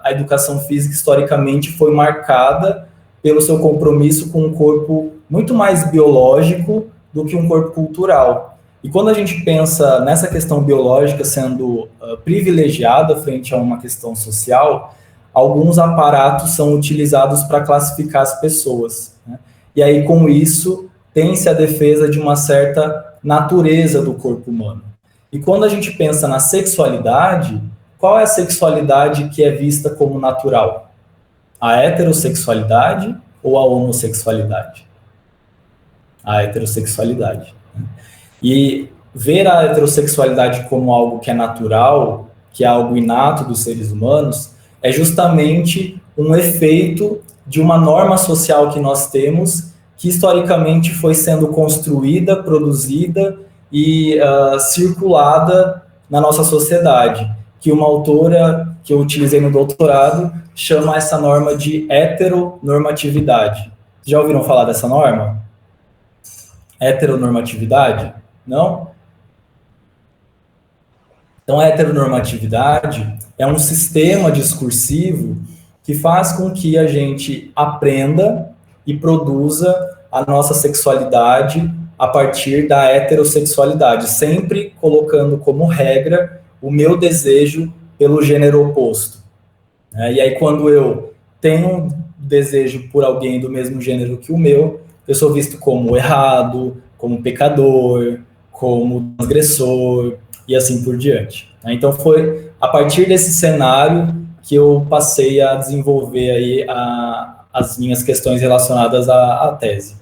a educação física, historicamente, foi marcada pelo seu compromisso com um corpo muito mais biológico do que um corpo cultural. E quando a gente pensa nessa questão biológica sendo privilegiada frente a uma questão social, alguns aparatos são utilizados para classificar as pessoas, né? E aí, com isso, tem-se a defesa de uma certa natureza do corpo humano. E quando a gente pensa na sexualidade, qual é a sexualidade que é vista como natural? A heterossexualidade ou a homossexualidade? A heterossexualidade. E ver a heterossexualidade como algo que é natural, que é algo inato dos seres humanos, é justamente um efeito de uma norma social que nós temos, que historicamente foi sendo construída, produzida e circulada na nossa sociedade, que uma autora que eu utilizei no doutorado chama essa norma de heteronormatividade. Já ouviram falar dessa norma? Heteronormatividade? Não? Então, a heteronormatividade é um sistema discursivo que faz com que a gente aprenda e produza a nossa sexualidade a partir da heterossexualidade, sempre colocando como regra o meu desejo pelo gênero oposto. E aí, quando eu tenho um desejo por alguém do mesmo gênero que o meu, eu sou visto como errado, como pecador, como transgressor, e assim por diante. Então, foi a partir desse cenário que eu passei a desenvolver aí as minhas questões relacionadas à tese.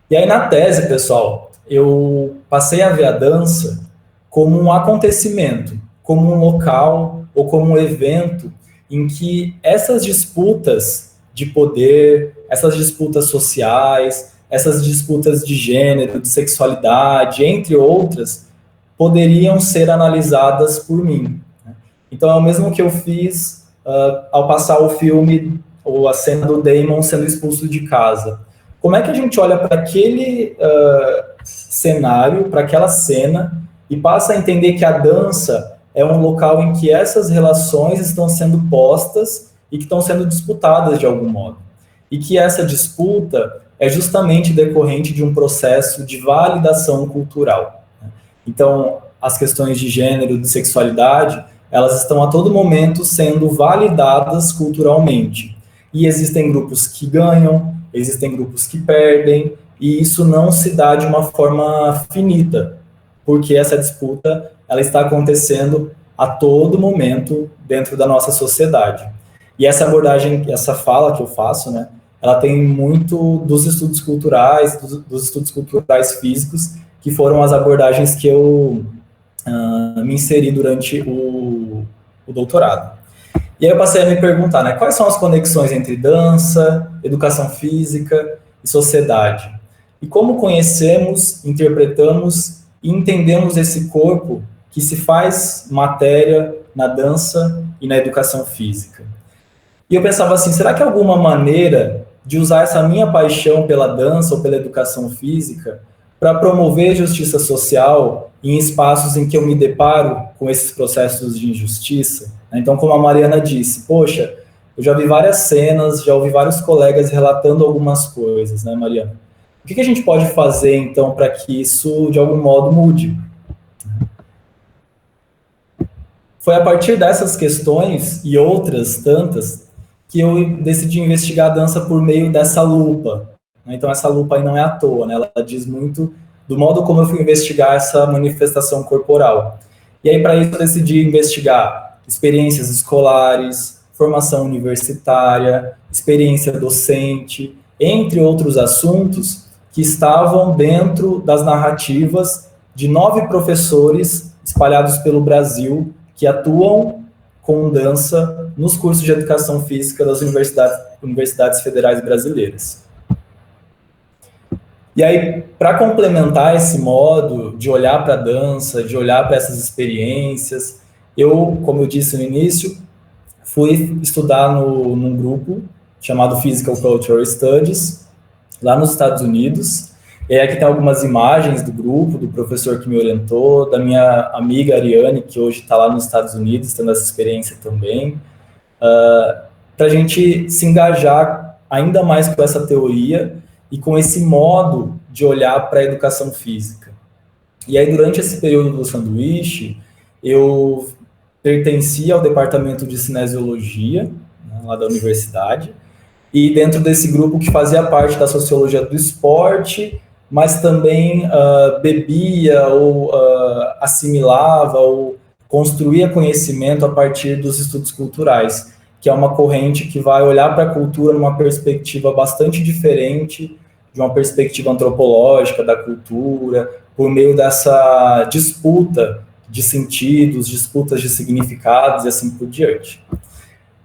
E aí, na tese, pessoal, eu passei a ver a dança como um acontecimento, como um local ou como um evento em que essas disputas de poder, essas disputas sociais, essas disputas de gênero, de sexualidade, entre outras, poderiam ser analisadas por mim. Então, é o mesmo que eu fiz ao passar o filme, ou a cena do Damon sendo expulso de casa. Como é que a gente olha para aquele cenário, para aquela cena, e passa a entender que a dança é um local em que essas relações estão sendo postas e que estão sendo disputadas de algum modo. E que essa disputa é justamente decorrente de um processo de validação cultural. Então, as questões de gênero, de sexualidade, elas estão a todo momento sendo validadas culturalmente. E existem grupos que ganham, existem grupos que perdem, e isso não se dá de uma forma finita, porque essa disputa ela está acontecendo a todo momento dentro da nossa sociedade. E essa abordagem, essa fala que eu faço, né, ela tem muito dos estudos culturais, dos estudos culturais físicos, que foram as abordagens que eu me inseri durante o doutorado. E aí eu passei a me perguntar, né, quais são as conexões entre dança, educação física e sociedade? E como conhecemos, interpretamos e entendemos esse corpo que se faz matéria na dança e na educação física? E eu pensava assim, será que há alguma maneira de usar essa minha paixão pela dança ou pela educação física para promover justiça social em espaços em que eu me deparo com esses processos de injustiça? Então, como a Mariana disse, poxa, eu já vi várias cenas, já ouvi vários colegas relatando algumas coisas, né, Mariana? O que a gente pode fazer, então, para que isso, de algum modo, mude? Foi a partir dessas questões e outras tantas que eu decidi investigar a dança por meio dessa lupa. Então, essa lupa aí não é à toa, né? Ela diz muito do modo como eu fui investigar essa manifestação corporal. E aí, para isso, eu decidi investigar experiências escolares, formação universitária, experiência docente, entre outros assuntos que estavam dentro das narrativas de 9 professores espalhados pelo Brasil que atuam com dança nos cursos de educação física das universidades federais brasileiras. E aí, para complementar esse modo de olhar para a dança, de olhar para essas experiências, eu, como eu disse no início, fui estudar num grupo chamado Physical Cultural Studies, lá nos Estados Unidos. E aqui tem algumas imagens do grupo, do professor que me orientou, da minha amiga Ariane, que hoje está lá nos Estados Unidos, tendo essa experiência também, para a gente se engajar ainda mais com essa teoria e com esse modo de olhar para a educação física. E aí, durante esse período do sanduíche, eu pertencia ao departamento de cinesiologia, né, lá da universidade, e dentro desse grupo que fazia parte da sociologia do esporte, mas também bebia ou assimilava ou construía conhecimento a partir dos estudos culturais, que é uma corrente que vai olhar para a cultura numa perspectiva bastante diferente de uma perspectiva antropológica da cultura, por meio dessa disputa de sentidos, disputas de significados e assim por diante.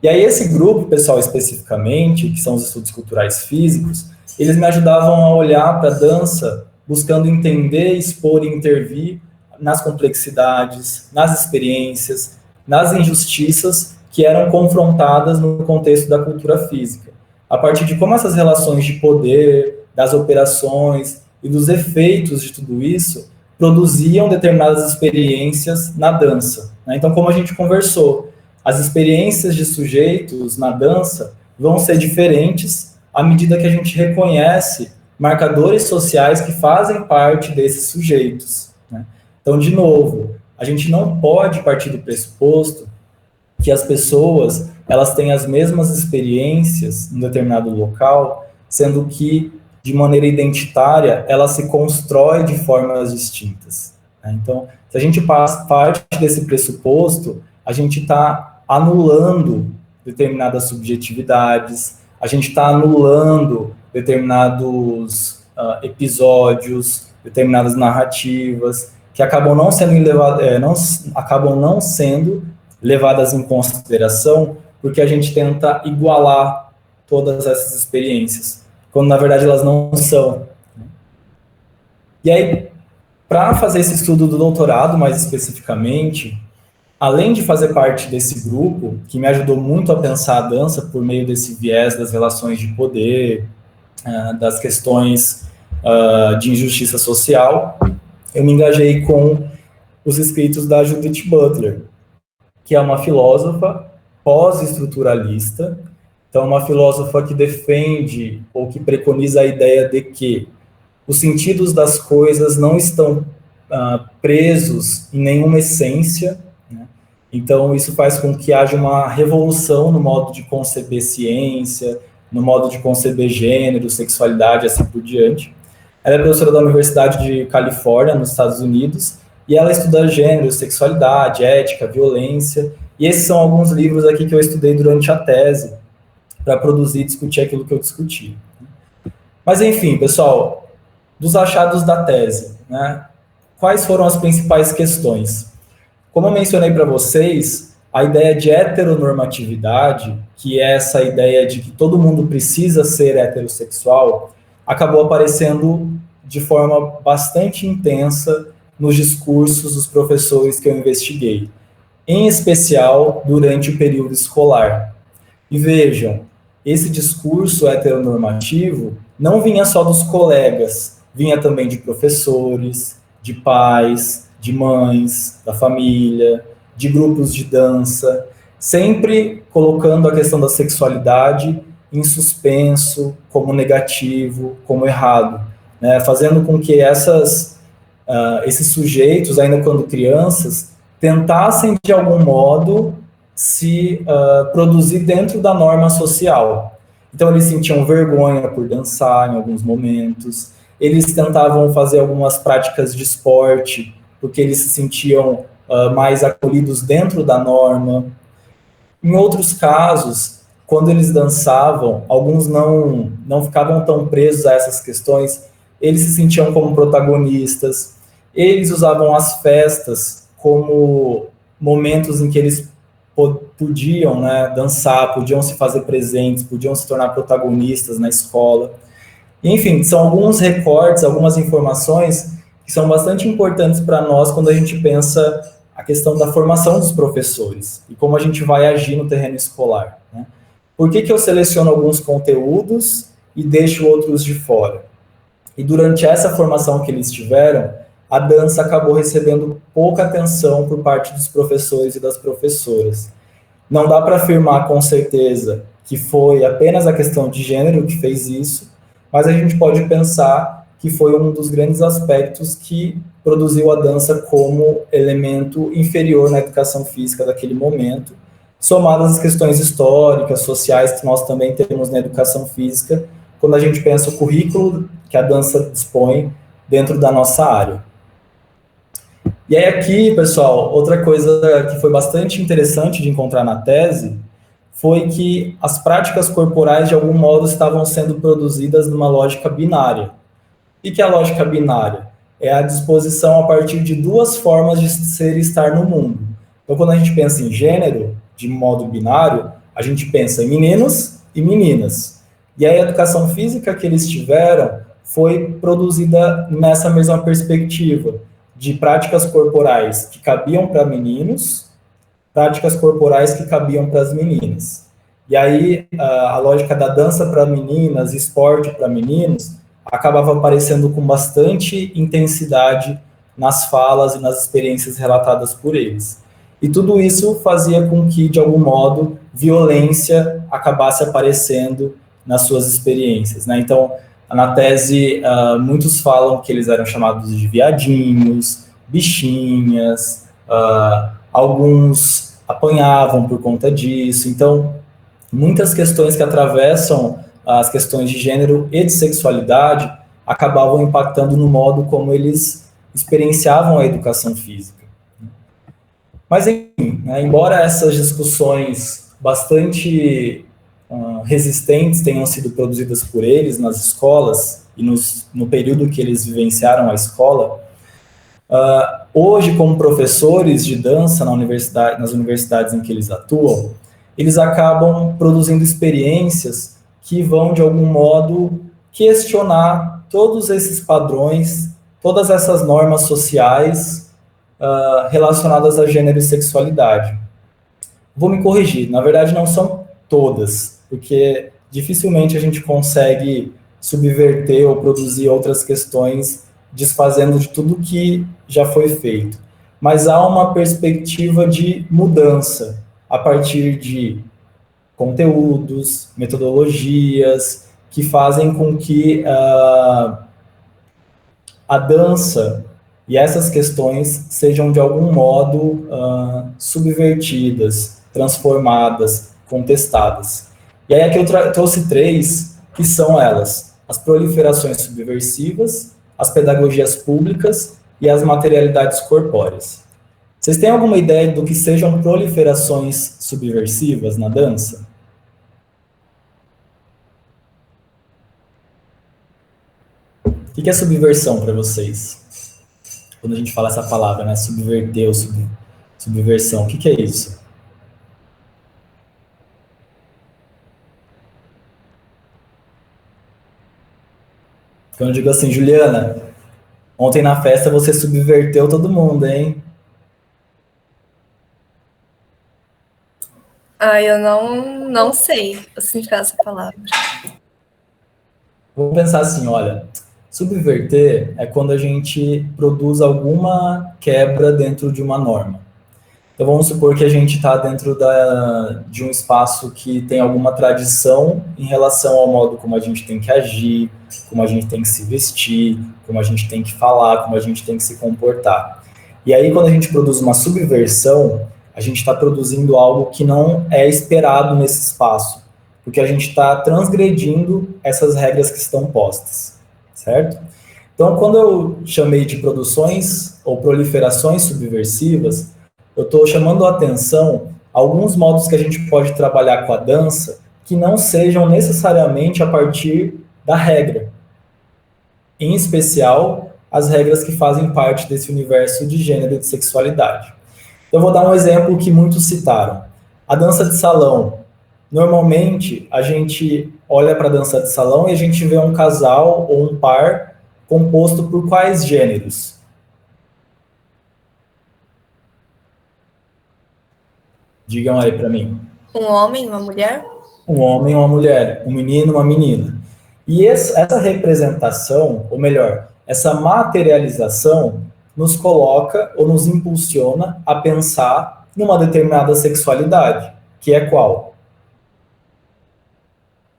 E aí esse grupo, pessoal, especificamente, que são os estudos culturais físicos, eles me ajudavam a olhar para a dança, buscando entender, expor e intervir nas complexidades, nas experiências, nas injustiças que eram confrontadas no contexto da cultura física, a partir de como essas relações de poder, das operações e dos efeitos de tudo isso produziam determinadas experiências na dança, né? Então, como a gente conversou, as experiências de sujeitos na dança vão ser diferentes à medida que a gente reconhece marcadores sociais que fazem parte desses sujeitos, né? Então, de novo, a gente não pode partir do pressuposto que as pessoas elas têm as mesmas experiências em um determinado local, sendo que, de maneira identitária, ela se constrói de formas distintas, né? Então, se a gente parte desse pressuposto, a gente está anulando determinadas subjetividades, a gente está anulando determinados episódios, determinadas narrativas, que acabam não sendo levadas em consideração, porque a gente tenta igualar todas essas experiências, quando na verdade elas não são. E aí, para fazer esse estudo do doutorado, mais especificamente, além de fazer parte desse grupo, que me ajudou muito a pensar a dança por meio desse viés das relações de poder, das questões de injustiça social, eu me engajei com os escritos da Judith Butler, que é uma filósofa pós-estruturalista, então uma filósofa que defende ou que preconiza a ideia de que os sentidos das coisas não estão presos em nenhuma essência, né? Então isso faz com que haja uma revolução no modo de conceber ciência, no modo de conceber gênero, sexualidade, assim por diante. Ela é professora da Universidade de Califórnia, nos Estados Unidos, e ela estuda gênero, sexualidade, ética, violência, e esses são alguns livros aqui que eu estudei durante a tese, para produzir e discutir aquilo que eu discuti. Mas enfim, pessoal, dos achados da tese, né? Quais foram as principais questões? Como eu mencionei para vocês, a ideia de heteronormatividade, que é essa ideia de que todo mundo precisa ser heterossexual, acabou aparecendo de forma bastante intensa nos discursos dos professores que eu investiguei, em especial durante o período escolar. E vejam, esse discurso heteronormativo não vinha só dos colegas, vinha também de professores, de pais, de mães, da família, de grupos de dança, sempre colocando a questão da sexualidade em suspenso, como negativo, como errado, né? Fazendo com que esses sujeitos, ainda quando crianças, tentassem de algum modo se produzir dentro da norma social. Então eles sentiam vergonha por dançar em alguns momentos, eles tentavam fazer algumas práticas de esporte, porque eles se sentiam mais acolhidos dentro da norma. Em outros casos, quando eles dançavam, alguns não ficavam tão presos a essas questões, eles se sentiam como protagonistas, eles usavam as festas como momentos em que eles podiam, né, dançar, podiam se fazer presentes, podiam se tornar protagonistas na escola. Enfim, são alguns recortes, algumas informações que são bastante importantes para nós quando a gente pensa a questão da formação dos professores e como a gente vai agir no terreno escolar, né? Por que eu seleciono alguns conteúdos e deixo outros de fora? E durante essa formação que eles tiveram, a dança acabou recebendo pouca atenção por parte dos professores e das professoras. Não dá para afirmar com certeza que foi apenas a questão de gênero que fez isso, mas a gente pode pensar que foi um dos grandes aspectos que produziu a dança como elemento inferior na educação física daquele momento, somadas às questões históricas, sociais, que nós também temos na educação física, quando a gente pensa o currículo que a dança dispõe dentro da nossa área. E aí aqui, pessoal, outra coisa que foi bastante interessante de encontrar na tese foi que as práticas corporais, de algum modo, estavam sendo produzidas numa lógica binária. E que a lógica binária é a disposição a partir de duas formas de ser e estar no mundo. Então, quando a gente pensa em gênero, de modo binário, a gente pensa em meninos e meninas. E aí a educação física que eles tiveram foi produzida nessa mesma perspectiva, de práticas corporais que cabiam para meninos, práticas corporais que cabiam para as meninas. E aí a lógica da dança para meninas, esporte para meninos, acabava aparecendo com bastante intensidade nas falas e nas experiências relatadas por eles. E tudo isso fazia com que, de algum modo, violência acabasse aparecendo nas suas experiências, né? Então, na tese, muitos falam que eles eram chamados de viadinhos, bichinhas, alguns apanhavam por conta disso. Então, muitas questões que atravessam as questões de gênero e de sexualidade acabavam impactando no modo como eles experienciavam a educação física. Mas, enfim, né, embora essas discussões bastante resistentes tenham sido produzidas por eles nas escolas e no período que eles vivenciaram a escola, hoje, como professores de dança nas universidades em que eles atuam, eles acabam produzindo experiências que vão, de algum modo, questionar todos esses padrões, todas essas normas sociais relacionadas a gênero e sexualidade. Vou me corrigir, na verdade não são todas, porque dificilmente a gente consegue subverter ou produzir outras questões desfazendo de tudo que já foi feito. Mas há uma perspectiva de mudança a partir de conteúdos, metodologias, que fazem com que a dança e essas questões sejam, de algum modo, subvertidas, transformadas, contestadas. E aí aqui eu trouxe 3, que são elas: as proliferações subversivas, as pedagogias públicas e as materialidades corpóreas. Vocês têm alguma ideia do que sejam proliferações subversivas na dança? O que é subversão para vocês? Quando a gente fala essa palavra, né? Subverter ou subversão, o que é isso? Quando eu digo assim, Juliana, ontem na festa você subverteu todo mundo, hein? Eu não sei o significado dessa palavra. Vamos pensar assim, olha, subverter é quando a gente produz alguma quebra dentro de uma norma. Então vamos supor que a gente está dentro de um espaço que tem alguma tradição em relação ao modo como a gente tem que agir, como a gente tem que se vestir, como a gente tem que falar, como a gente tem que se comportar. E aí quando a gente produz uma subversão, a gente está produzindo algo que não é esperado nesse espaço, porque a gente está transgredindo essas regras que estão postas, certo? Então, quando eu chamei de produções ou proliferações subversivas, eu estou chamando a atenção a alguns modos que a gente pode trabalhar com a dança que não sejam necessariamente a partir da regra. Em especial, as regras que fazem parte desse universo de gênero e de sexualidade. Eu vou dar um exemplo que muitos citaram. A dança de salão. Normalmente, a gente olha para a dança de salão e a gente vê um casal ou um par composto por quais gêneros? Digam aí para mim. Um homem, uma mulher? Um homem e uma mulher, um menino e uma menina. E essa representação, ou melhor, essa materialização nos coloca ou nos impulsiona a pensar numa determinada sexualidade, que é qual?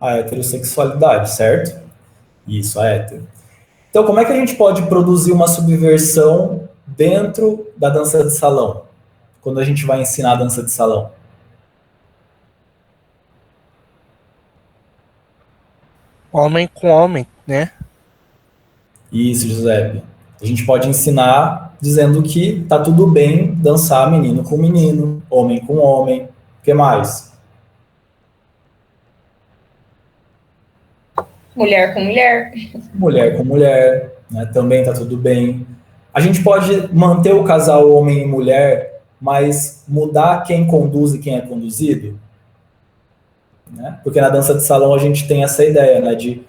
A heterossexualidade, certo? Isso, a hétero. Então, como é que a gente pode produzir uma subversão dentro da dança de salão, quando a gente vai ensinar a dança de salão? homem com homem, né? Isso, Giuseppe. A gente pode ensinar dizendo que tá tudo bem dançar menino com menino, homem com homem. O que mais? Mulher com mulher. Mulher com mulher, né? Também tá tudo bem. A gente pode manter o casal homem e mulher, mas mudar quem conduz e quem é conduzido? Né? Porque na dança de salão a gente tem essa ideia, né, de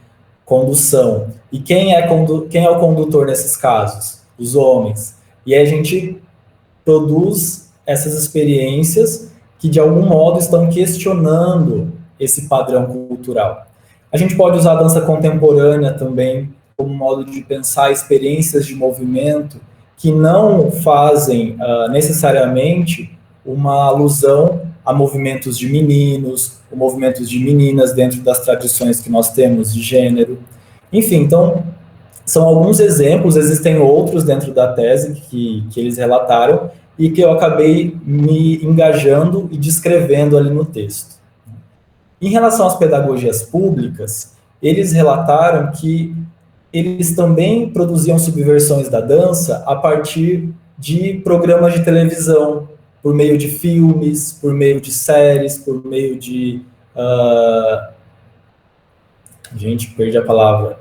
condução. E quem é o condutor nesses casos? Os homens. E aí a gente produz essas experiências que, de algum modo, estão questionando esse padrão cultural. A gente pode usar a dança contemporânea também como modo de pensar experiências de movimento que não fazem necessariamente uma alusão a movimentos de meninos, ou movimentos de meninas dentro das tradições que nós temos de gênero. Enfim, então, são alguns exemplos, existem outros dentro da tese que eles relataram e que eu acabei me engajando e descrevendo ali no texto. Em relação às pedagogias públicas, eles relataram que eles também produziam subversões da dança a partir de programas de televisão, por meio de filmes, por meio de séries, por meio de... gente, perdi a palavra.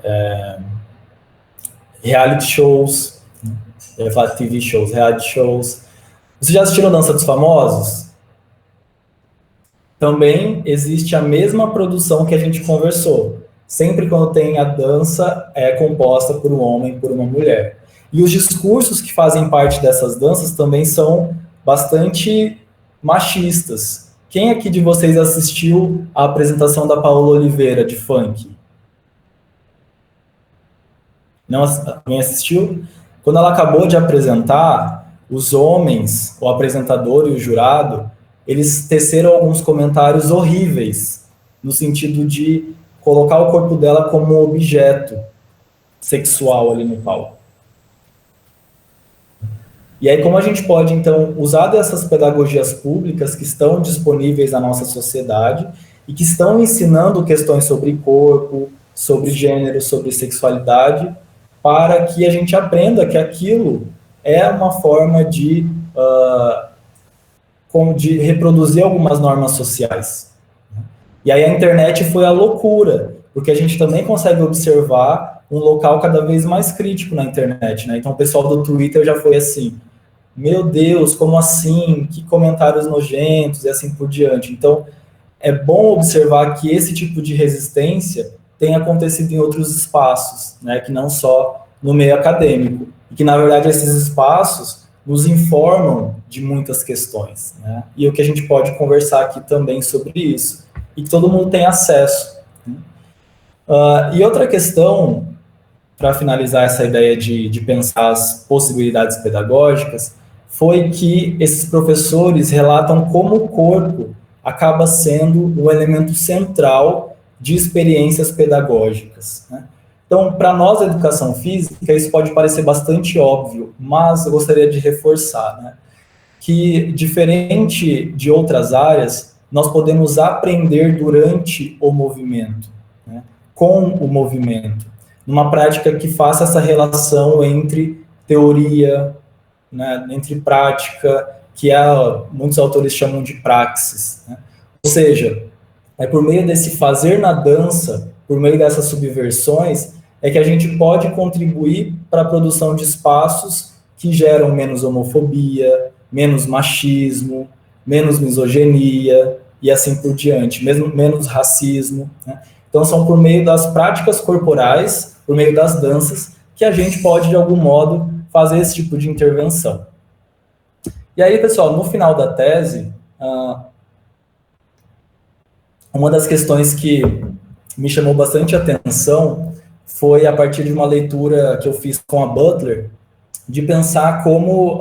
Reality shows. Eu ia falar TV shows, reality shows. Vocês já assistiram Dança dos Famosos? Também existe a mesma produção que a gente conversou. Sempre quando tem a dança, é composta por um homem e por uma mulher. E os discursos que fazem parte dessas danças também são bastante machistas. Quem aqui de vocês assistiu a apresentação da Paola Oliveira, de funk? Não, alguém assistiu? Quando ela acabou de apresentar, os homens, o apresentador e o jurado, eles teceram alguns comentários horríveis, no sentido de colocar o corpo dela como um objeto sexual ali no palco. E aí, como a gente pode, então, usar dessas pedagogias públicas que estão disponíveis na nossa sociedade e que estão ensinando questões sobre corpo, sobre gênero, sobre sexualidade, para que a gente aprenda que aquilo é uma forma de reproduzir algumas normas sociais. E aí a internet foi a loucura, porque a gente também consegue observar um local cada vez mais crítico na internet, né? Então o pessoal do Twitter já foi assim, meu Deus, como assim? Que comentários nojentos e assim por diante. Então é bom observar que esse tipo de resistência tem acontecido em outros espaços, né? Que não só no meio acadêmico. E que, na verdade, esses espaços nos informam de muitas questões, né? E o que a gente pode conversar aqui também sobre isso. E que todo mundo tem acesso. E outra questão, para finalizar essa ideia de pensar as possibilidades pedagógicas, foi que esses professores relatam como o corpo acaba sendo o elemento central de experiências pedagógicas, né? Então, para nós, a educação física, isso pode parecer bastante óbvio, mas eu gostaria de reforçar, né, que, diferente de outras áreas, nós podemos aprender durante o movimento, né, com o movimento, numa prática que faça essa relação entre teoria, né, entre prática, que muitos autores chamam de praxis, né? Ou seja, é por meio desse fazer na dança, por meio dessas subversões, é que a gente pode contribuir para a produção de espaços que geram menos homofobia, menos machismo, menos misoginia e assim por diante, menos racismo, né? Então são por meio das práticas corporais, por meio das danças, que a gente pode, de algum modo, fazer esse tipo de intervenção. E aí, pessoal, no final da tese, uma das questões que me chamou bastante atenção foi a partir de uma leitura que eu fiz com a Butler, de pensar como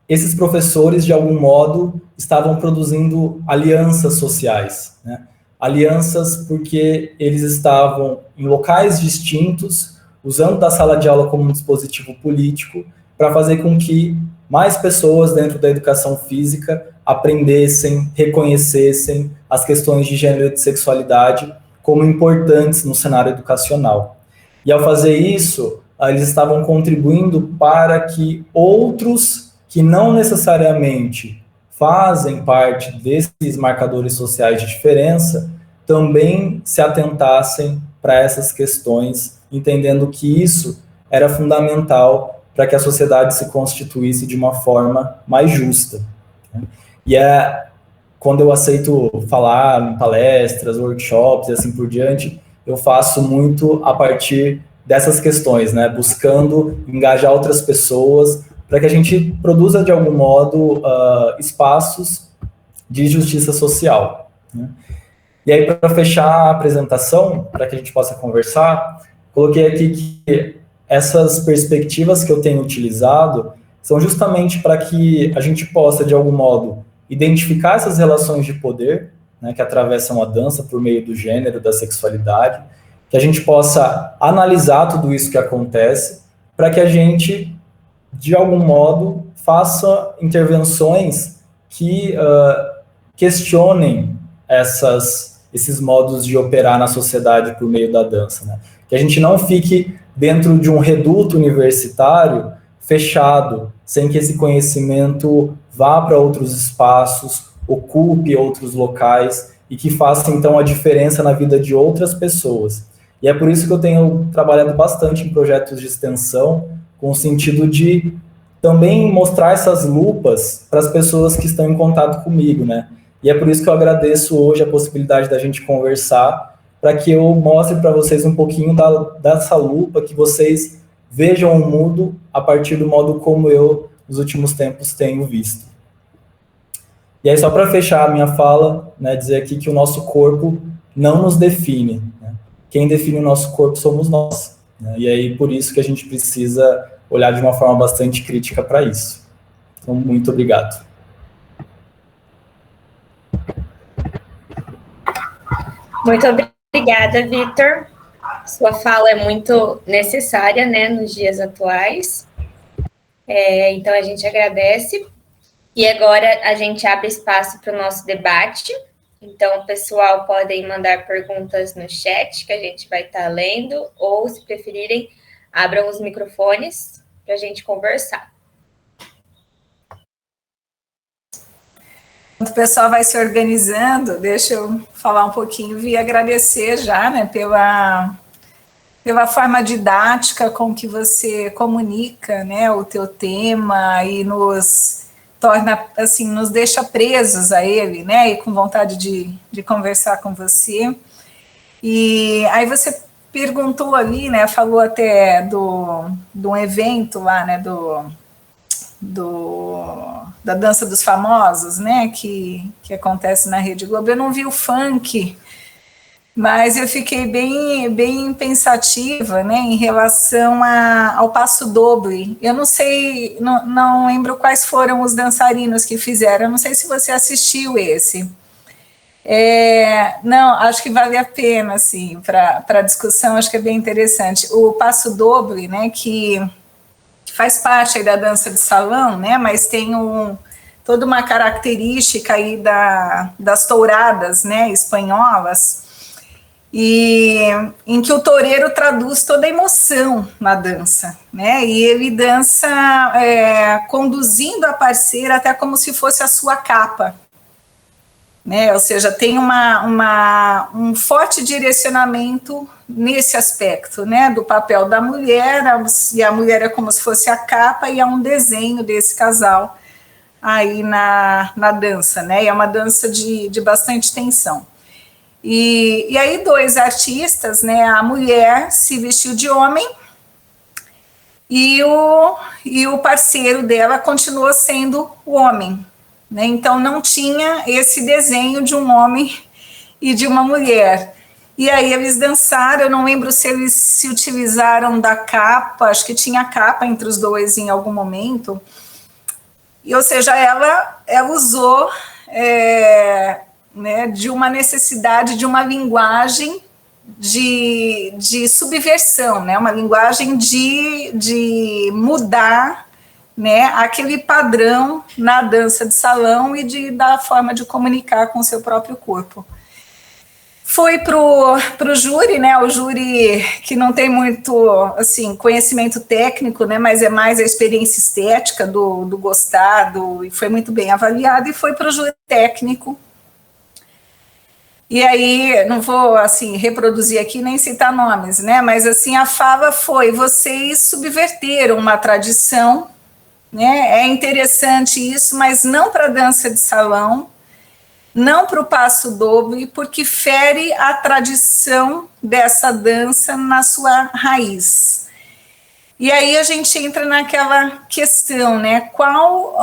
esses professores, de algum modo, estavam produzindo alianças sociais, né? Alianças porque eles estavam em locais distintos, usando da sala de aula como um dispositivo político, para fazer com que mais pessoas dentro da educação física aprendessem, reconhecessem as questões de gênero e de sexualidade como importantes no cenário educacional. E ao fazer isso, eles estavam contribuindo para que outros que não necessariamente fazem parte desses marcadores sociais de diferença também se atentassem para essas questões, entendendo que isso era fundamental para que a sociedade se constituísse de uma forma mais justa. E quando eu aceito falar em palestras, workshops e assim por diante, eu faço muito a partir dessas questões, né, buscando engajar outras pessoas para que a gente produza, de algum modo, espaços de justiça social, né? E aí, para fechar a apresentação, para que a gente possa conversar, coloquei aqui que essas perspectivas que eu tenho utilizado são justamente para que a gente possa, de algum modo, identificar essas relações de poder, né, que atravessam a dança por meio do gênero, da sexualidade, que a gente possa analisar tudo isso que acontece, para que a gente, de algum modo, faça intervenções que questionem esses modos de operar na sociedade por meio da dança, né? Que a gente não fique dentro de um reduto universitário fechado, sem que esse conhecimento vá para outros espaços, ocupe outros locais e que faça, então, a diferença na vida de outras pessoas. E é por isso que eu tenho trabalhado bastante em projetos de extensão, com o sentido de também mostrar essas lupas para as pessoas que estão em contato comigo, né? E é por isso que eu agradeço hoje a possibilidade da gente conversar, para que eu mostre para vocês um pouquinho dessa lupa, que vocês vejam o mundo a partir do modo como eu, nos últimos tempos, tenho visto. E aí, só para fechar a minha fala, né, dizer aqui que o nosso corpo não nos define, né? Quem define o nosso corpo somos nós, né? E aí, por isso que a gente precisa olhar de uma forma bastante crítica para isso. Então, muito obrigado. Muito obrigada, Vitor. Sua fala é muito necessária, né, nos dias atuais. Então, a gente agradece. E agora a gente abre espaço para o nosso debate. Então, o pessoal podem mandar perguntas no chat, que a gente vai estar lendo, ou, se preferirem, abram os microfones para a gente conversar. O pessoal vai se organizando, deixa eu falar um pouquinho e agradecer já, né, pela forma didática com que você comunica, né, o teu tema e nos torna, assim, nos deixa presos a ele, né, e com vontade de conversar com você. E aí você perguntou ali, né, falou até de um evento lá, né, da Dança dos Famosos, né, que acontece na Rede Globo. Eu não vi o funk, mas eu fiquei bem pensativa, né, em relação ao passo doble. Eu não sei, não lembro quais foram os dançarinos que fizeram, eu não sei se você assistiu esse. Não, acho que vale a pena, assim, para a discussão, acho que é bem interessante. O passo doble, né, que faz parte aí da dança de salão, né, mas tem toda uma característica aí das touradas, né, espanholas, e em que o toureiro traduz toda a emoção na dança, né, e ele dança conduzindo a parceira até como se fosse a sua capa, né, ou seja, tem um forte direcionamento nesse aspecto, né, do papel da mulher, e a mulher é como se fosse a capa, e há um desenho desse casal aí na dança, né, e é uma dança de bastante tensão. E aí 2 artistas, né, a mulher se vestiu de homem, e o parceiro dela continuou sendo o homem, né, então não tinha esse desenho de um homem e de uma mulher. E aí eles dançaram, eu não lembro se eles se utilizaram da capa, acho que tinha capa entre os dois em algum momento, e, ou seja, ela usou né, de uma necessidade de uma linguagem de subversão, né, uma linguagem de mudar, né, aquele padrão na dança de salão e da forma de comunicar com o seu próprio corpo. Foi pro júri, né? O júri que não tem muito, assim, conhecimento técnico, né? Mas é mais a experiência estética do gostado, e foi muito bem avaliado, e foi pro júri técnico. E aí, não vou, assim, reproduzir aqui, nem citar nomes, né? Mas, assim, a fala foi: vocês subverteram uma tradição, né? É interessante isso, mas não para dança de salão, não para o passo doble, porque fere a tradição dessa dança na sua raiz. E aí a gente entra naquela questão, né? Qual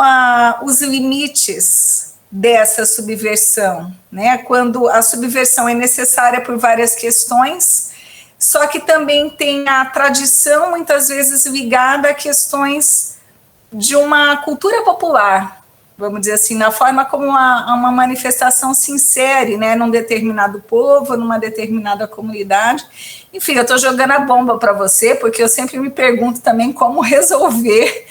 os limites dessa subversão, né? Quando a subversão é necessária por várias questões, só que também tem a tradição muitas vezes ligada a questões de uma cultura popular, vamos dizer assim, na forma como uma manifestação se insere, né, num determinado povo, numa determinada comunidade. Enfim, eu estou jogando a bomba para você, porque eu sempre me pergunto também como resolver,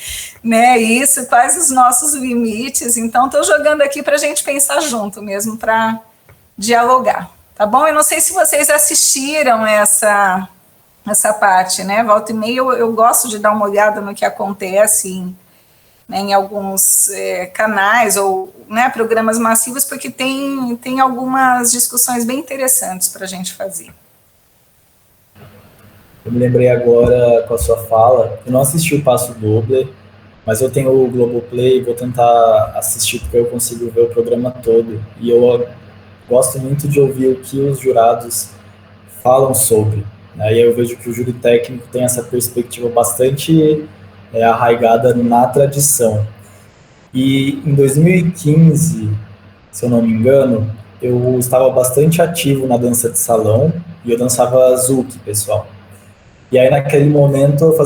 né, isso, quais os nossos limites. Então, estou jogando aqui para a gente pensar junto mesmo, para dialogar, tá bom? Eu não sei se vocês assistiram essa parte, né, volta e meia eu gosto de dar uma olhada no que acontece em alguns canais ou, né, programas massivos, porque tem algumas discussões bem interessantes para a gente fazer. Eu me lembrei agora com a sua fala, eu não assisti o Passo Doble, mas eu tenho o Globoplay, vou tentar assistir porque eu consigo ver o programa todo, e eu gosto muito de ouvir o que os jurados falam sobre. Aí eu vejo que o júri técnico tem essa perspectiva bastante arraigada na tradição. E em 2015, se eu não me engano, eu estava bastante ativo na dança de salão, e eu dançava zouk, pessoal. E aí naquele momento eu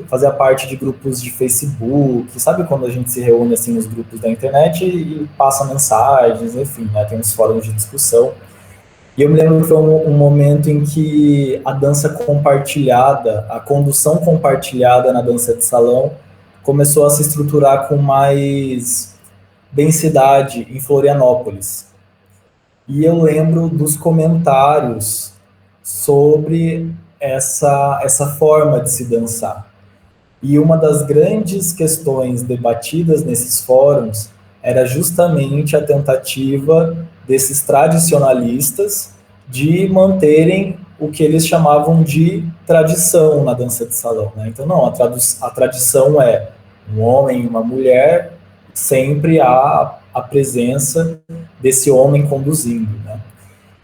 fazia parte de grupos de Facebook, sabe quando a gente se reúne assim nos grupos da internet e passa mensagens, enfim, né, tem uns fóruns de discussão. E eu me lembro que foi um momento em que a dança compartilhada, a condução compartilhada na dança de salão começou a se estruturar com mais densidade em Florianópolis. E eu lembro dos comentários sobre essa forma de se dançar. E uma das grandes questões debatidas nesses fóruns era justamente a tentativa desses tradicionalistas de manterem o que eles chamavam de tradição na dança de salão, né? Então, não, a tradição é um homem e uma mulher, sempre há a presença desse homem conduzindo, né?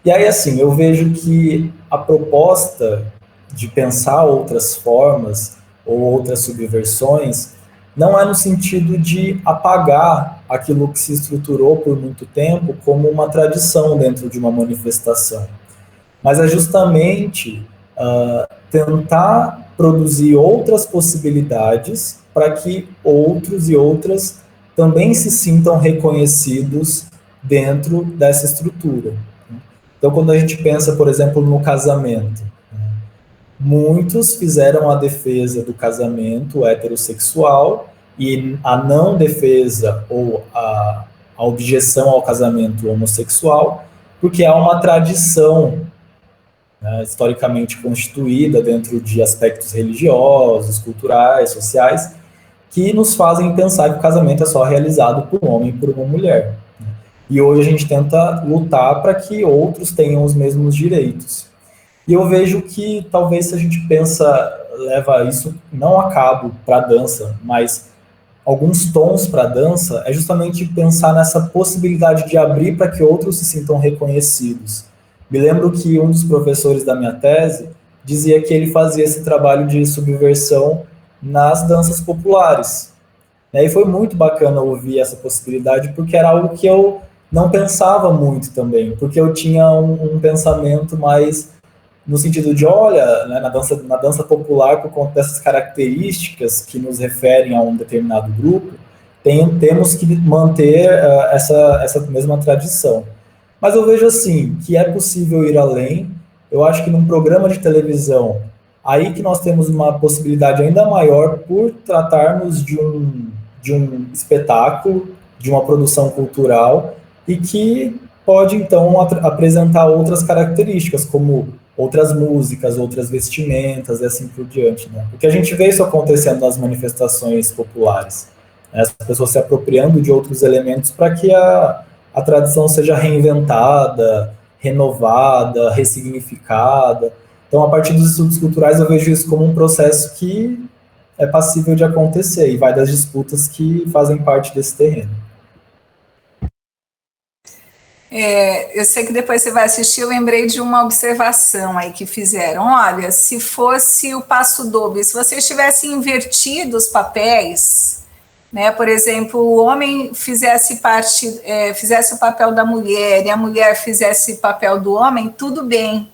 E aí, assim, eu vejo que a proposta de pensar outras formas ou outras subversões não é no sentido de apagar aquilo que se estruturou por muito tempo como uma tradição dentro de uma manifestação, mas é justamente tentar produzir outras possibilidades para que outros e outras também se sintam reconhecidos dentro dessa estrutura. Então, quando a gente pensa, por exemplo, no casamento, muitos fizeram a defesa do casamento heterossexual e a não defesa ou a objeção ao casamento homossexual, porque há uma tradição, né, historicamente constituída dentro de aspectos religiosos, culturais, sociais, que nos fazem pensar que o casamento é só realizado por um homem e por uma mulher. E hoje a gente tenta lutar para que outros tenham os mesmos direitos. E eu vejo que talvez se a gente leva isso não a cabo para a dança, mas alguns tons para a dança, é justamente pensar nessa possibilidade de abrir para que outros se sintam reconhecidos. Me lembro que um dos professores da minha tese dizia que ele fazia esse trabalho de subversão nas danças populares. E foi muito bacana ouvir essa possibilidade, porque era algo que eu não pensava muito também, porque eu tinha um pensamento mais no sentido de, olha, né, na dança popular, por conta dessas características que nos referem a um determinado grupo, temos que manter essa mesma tradição. Mas eu vejo assim, que é possível ir além. Eu acho que num programa de televisão, aí que nós temos uma possibilidade ainda maior por tratarmos de um espetáculo, de uma produção cultural, e que pode, então, apresentar outras características, como outras músicas, outras vestimentas, e assim por diante, né? Porque a gente vê isso acontecendo nas manifestações populares, né? As pessoas se apropriando de outros elementos para que a tradição seja reinventada, renovada, ressignificada. Então, a partir dos estudos culturais, eu vejo isso como um processo que é passível de acontecer, e vai das disputas que fazem parte desse terreno. Eu sei que depois você vai assistir, eu lembrei de uma observação aí que fizeram. Olha, se fosse o passo doble, se vocês tivessem invertido os papéis, né, por exemplo, o homem fizesse o papel da mulher e a mulher fizesse o papel do homem, tudo bem,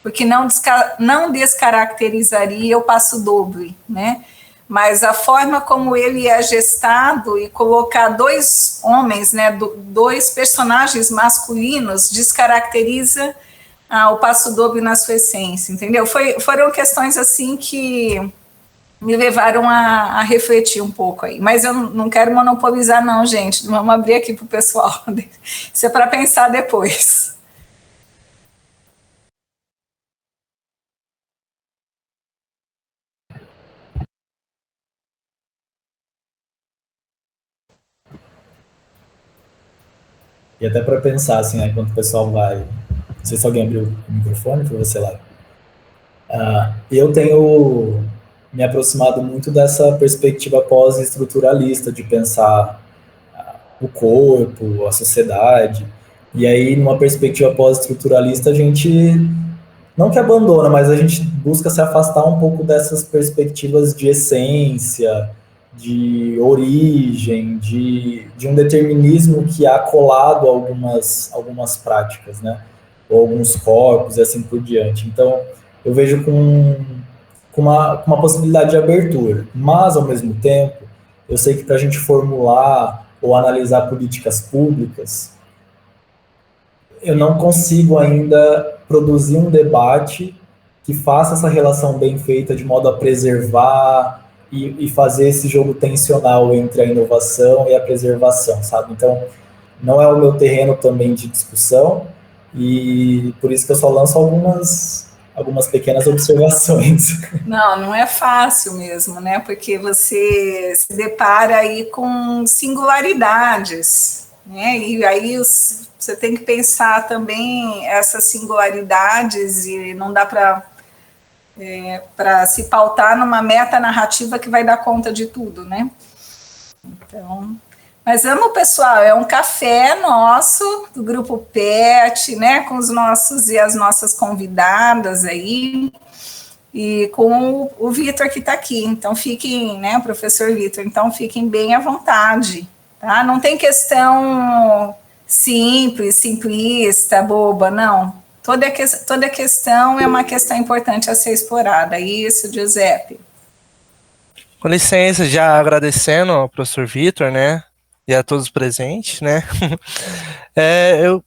porque não descaracterizaria o passo doble, né? Mas a forma como ele é gestado e colocar dois homens, né, dois personagens masculinos, descaracteriza o passo doble na sua essência, entendeu? Foram questões assim que me levaram a refletir um pouco aí. Mas eu não quero monopolizar não, gente. Vamos abrir aqui para o pessoal. Isso é para pensar depois. E até para pensar, assim, né, enquanto o pessoal vai... Não sei se alguém abriu o microfone, foi você lá. Eu tenho me aproximado muito dessa perspectiva pós-estruturalista, de pensar o corpo, a sociedade. E aí, numa perspectiva pós-estruturalista, a gente não que abandona, mas a gente busca se afastar um pouco dessas perspectivas de essência, de origem, de um determinismo que há colado a algumas práticas, né? Ou alguns corpos e assim por diante. Então, eu vejo com uma possibilidade de abertura, mas, ao mesmo tempo, eu sei que para a gente formular ou analisar políticas públicas, eu não consigo ainda produzir um debate que faça essa relação bem feita de modo a preservar e fazer esse jogo tensional entre a inovação e a preservação, sabe? Então, não é o meu terreno também de discussão, e por isso que eu só lanço algumas pequenas observações. Não é fácil mesmo, né? Porque você se depara aí com singularidades, né? E aí você tem que pensar também essas singularidades, e não dá para se pautar numa meta-narrativa que vai dar conta de tudo, né? Então, mas amo, pessoal, é um café nosso, do Grupo PET, né, com os nossos e as nossas convidadas aí, e com o Vitor que está aqui, então fiquem, né, o professor Vitor, então fiquem bem à vontade, tá? Não tem questão simples, simplista, boba, não. Toda questão é uma questão importante a ser explorada. Isso, Giuseppe. Com licença, já agradecendo ao professor Vitor, né, e a todos os presentes, né. Eu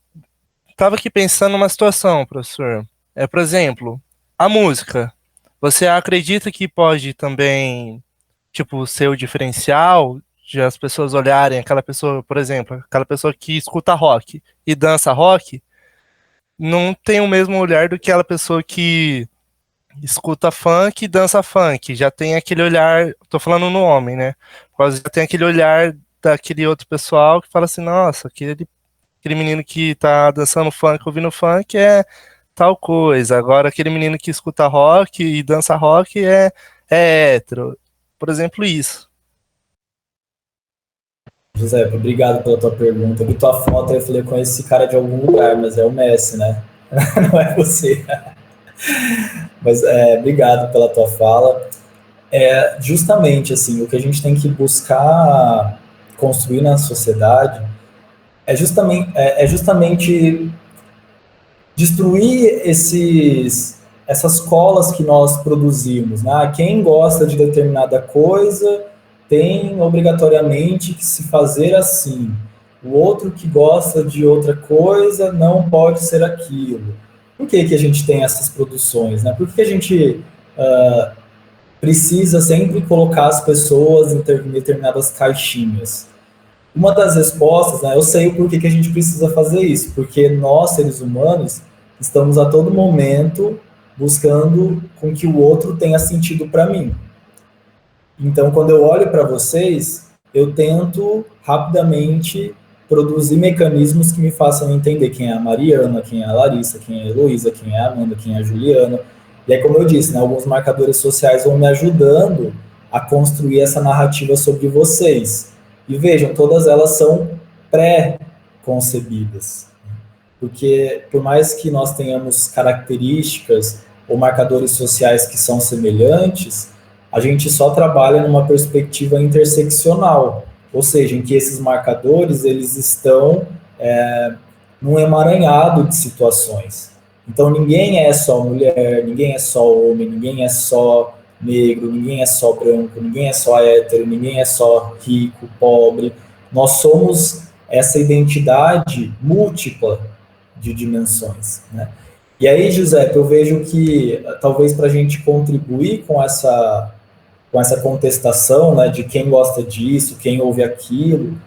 estava aqui pensando numa situação, professor. Por exemplo, a música. Você acredita que pode também, tipo, ser o diferencial de as pessoas olharem aquela pessoa, por exemplo, aquela pessoa que escuta rock e dança rock, não tem o mesmo olhar do que aquela pessoa que escuta funk e dança funk, já tem aquele olhar, tô falando no homem, né, já tem aquele olhar daquele outro pessoal que fala assim, nossa, aquele menino que tá dançando funk, ouvindo funk é tal coisa, agora aquele menino que escuta rock e dança rock é hétero, por exemplo, isso. José, obrigado pela tua pergunta. Eu vi tua foto e eu falei, conheço esse cara de algum lugar, mas é o Messi, né? Não é você. Mas obrigado pela tua fala. Justamente, assim, o que a gente tem que buscar construir na sociedade é justamente destruir essas colas que nós produzimos, né? Quem gosta de determinada coisa tem obrigatoriamente que se fazer assim. O outro que gosta de outra coisa não pode ser aquilo. Por que a gente tem essas produções, né? Por que a gente precisa sempre colocar as pessoas em determinadas caixinhas? uma das respostas, né, eu sei o porquê que a gente precisa fazer isso, porque nós, seres humanos, estamos a todo momento buscando com que o outro tenha sentido para mim. Então, quando eu olho para vocês, eu tento rapidamente produzir mecanismos que me façam entender quem é a Mariana, quem é a Larissa, quem é a Heloísa, quem é a Amanda, quem é a Juliana. E aí, como eu disse, né, alguns marcadores sociais vão me ajudando a construir essa narrativa sobre vocês. E vejam, todas elas são pré-concebidas. Porque, por mais que nós tenhamos características ou marcadores sociais que são semelhantes, a gente só trabalha numa perspectiva interseccional, ou seja, em que esses marcadores eles estão num emaranhado de situações. Então, ninguém é só mulher, ninguém é só homem, ninguém é só negro, ninguém é só branco, ninguém é só hétero, ninguém é só rico, pobre. Nós somos essa identidade múltipla de dimensões, né? E aí, Giuseppe, eu vejo que talvez para a gente contribuir com essa contestação, né, de quem gosta disso, quem ouve aquilo,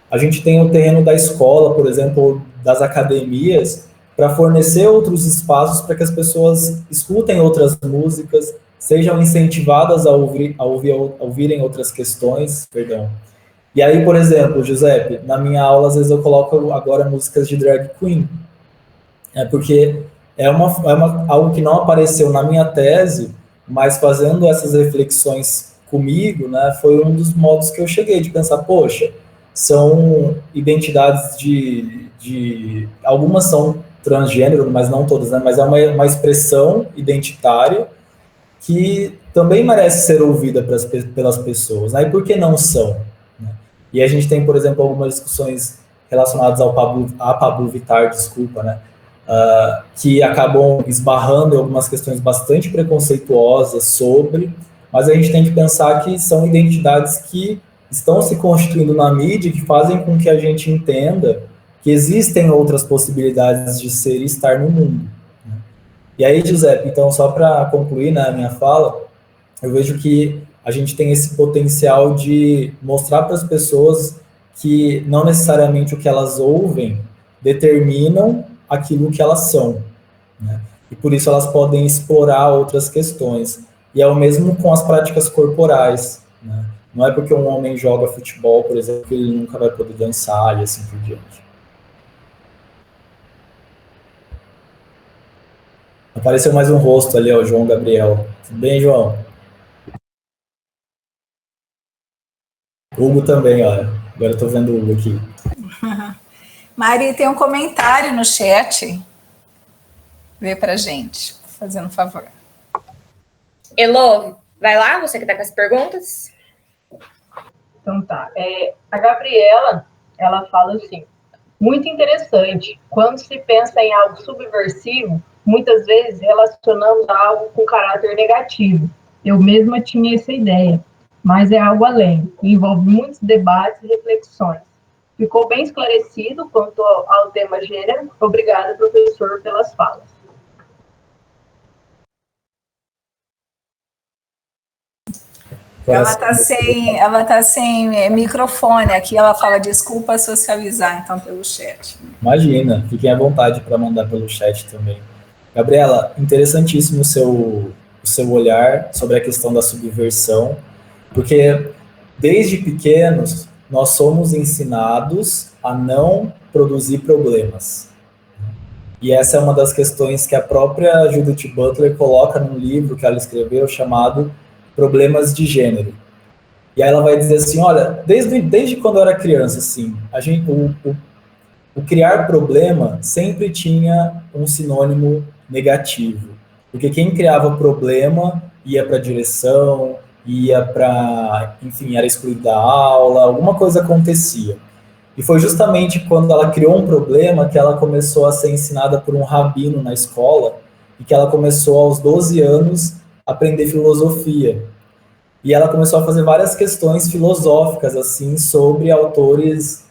a gente tem o terreno da escola, por exemplo, das academias, para fornecer outros espaços para que as pessoas escutem outras músicas, sejam incentivadas a ouvirem outras questões, perdão. E aí, por exemplo, Giuseppe, na minha aula, às vezes eu coloco agora músicas de drag queen, porque é algo que não apareceu na minha tese, mas fazendo essas reflexões comigo, né, foi um dos modos que eu cheguei de pensar, poxa, são identidades algumas são transgênero, mas não todas, né, mas é uma expressão identitária que também merece ser ouvida pelas pessoas, né, e por que não são? Né? E a gente tem, por exemplo, algumas discussões relacionadas a Pablo Vittar, desculpa, né, que acabam esbarrando em algumas questões bastante preconceituosas sobre, mas a gente tem que pensar que são identidades que estão se constituindo na mídia, que fazem com que a gente entenda que existem outras possibilidades de ser e estar no mundo. Né? E aí, Giuseppe, então, só para concluir, né, a minha fala, eu vejo que a gente tem esse potencial de mostrar para as pessoas que não necessariamente o que elas ouvem determinam aquilo que elas são, né? E por isso elas podem explorar outras questões. E é o mesmo com as práticas corporais, né? Não é porque um homem joga futebol, por exemplo, que ele nunca vai poder dançar e assim por diante. Apareceu mais um rosto ali, ó, o João Gabriel. Tudo bem, João? Hugo também, olha. Agora eu tô vendo o Hugo aqui. Mari, tem um comentário no chat. Vê pra gente, fazendo um favor. Elô, vai lá, você que tá com as perguntas. Então tá. A Gabriela, ela fala assim, muito interessante, quando se pensa em algo subversivo, muitas vezes relacionamos a algo com caráter negativo. Eu mesma tinha essa ideia, mas é algo além, envolve muitos debates e reflexões. Ficou bem esclarecido quanto ao tema gênero. Obrigada, professor, pelas falas. Ela tá sem microfone aqui, ela fala desculpa socializar, então, pelo chat. Imagina, fiquem à vontade para mandar pelo chat também. Gabriela, interessantíssimo o seu olhar sobre a questão da subversão, porque desde pequenos nós somos ensinados a não produzir problemas. E essa é uma das questões que a própria Judith Butler coloca num livro que ela escreveu chamado Problemas de Gênero. E aí ela vai dizer assim, olha, desde quando eu era criança, assim, o criar problema sempre tinha um sinônimo negativo. Porque quem criava problema ia para a direção, ia para, enfim, era excluído da aula, alguma coisa acontecia. E foi justamente quando ela criou um problema que ela começou a ser ensinada por um rabino na escola e que ela começou aos 12 anos a aprender filosofia. E ela começou a fazer várias questões filosóficas, assim, sobre autores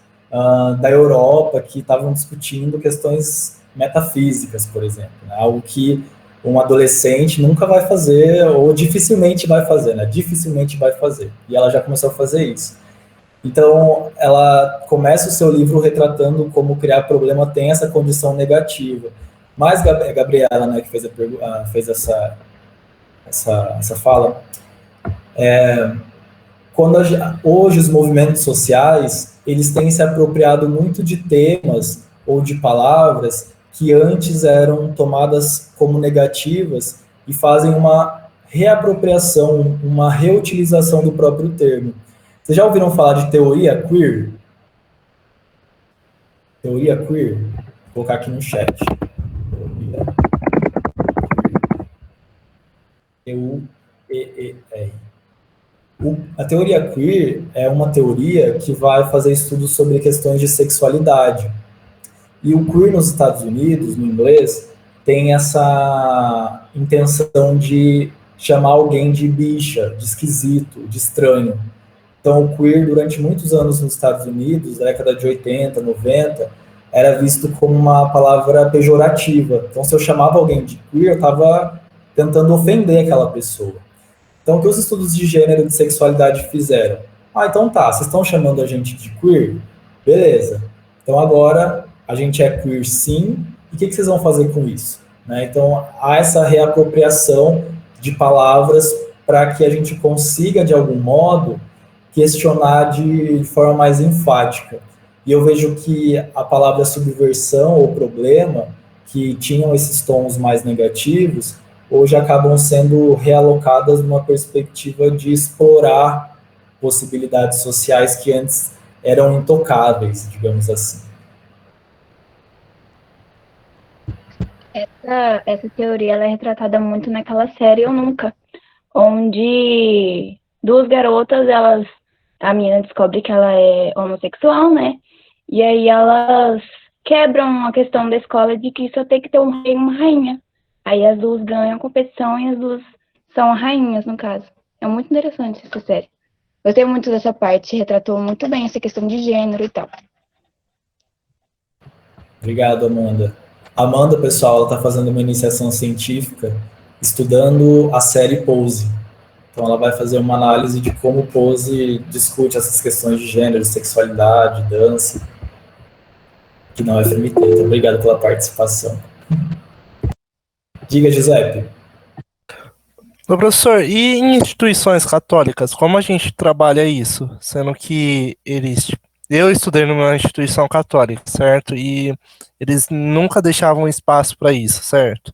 da Europa que estavam discutindo questões metafísicas, por exemplo, né? Algo que um adolescente nunca vai fazer, ou dificilmente vai fazer, né? Dificilmente vai fazer. E ela já começou a fazer isso. Então, ela começa o seu livro retratando como criar problema tem essa condição negativa. Mas, Gabriela, né, que fez essa fala, hoje os movimentos sociais, eles têm se apropriado muito de temas ou de palavras que antes eram tomadas como negativas e fazem uma reapropriação, uma reutilização do próprio termo. Vocês já ouviram falar de teoria queer? Teoria queer? Vou colocar aqui no chat. T-U-E-E-R. A teoria queer é uma teoria que vai fazer estudos sobre questões de sexualidade. E o queer nos Estados Unidos, no inglês, tem essa intenção de chamar alguém de bicha, de esquisito, de estranho. Então, o queer, durante muitos anos nos Estados Unidos, década de 80, 90, era visto como uma palavra pejorativa. Então, se eu chamava alguém de queer, eu estava tentando ofender aquela pessoa. Então, o que os estudos de gênero e de sexualidade fizeram? Então tá, vocês estão chamando a gente de queer? Beleza. Então, agora, a gente é queer sim, e o que vocês vão fazer com isso? Né? Então, há essa reapropriação de palavras para que a gente consiga, de algum modo, questionar de forma mais enfática. E eu vejo que a palavra subversão ou problema, que tinham esses tons mais negativos, hoje acabam sendo realocadas numa perspectiva de explorar possibilidades sociais que antes eram intocáveis, digamos assim. Essa teoria ela é retratada muito naquela série Eu Nunca, onde duas garotas, a menina descobre que ela é homossexual, né? E aí elas quebram a questão da escola de que só tem que ter um rei e uma rainha. Aí as duas ganham a competição e as duas são rainhas, no caso. É muito interessante essa série. Gostei muito dessa parte, retratou muito bem essa questão de gênero e tal. Obrigado, Amanda. Amanda, pessoal, ela está fazendo uma iniciação científica estudando a série Pose. Então, ela vai fazer uma análise de como Pose discute essas questões de gênero, sexualidade, dança, aqui na UFMT. Então, obrigado pela participação. Diga, Giuseppe. Ô, professor, e em instituições católicas, como a gente trabalha isso? Sendo que eu estudei numa instituição católica, certo? E eles nunca deixavam espaço para isso, certo?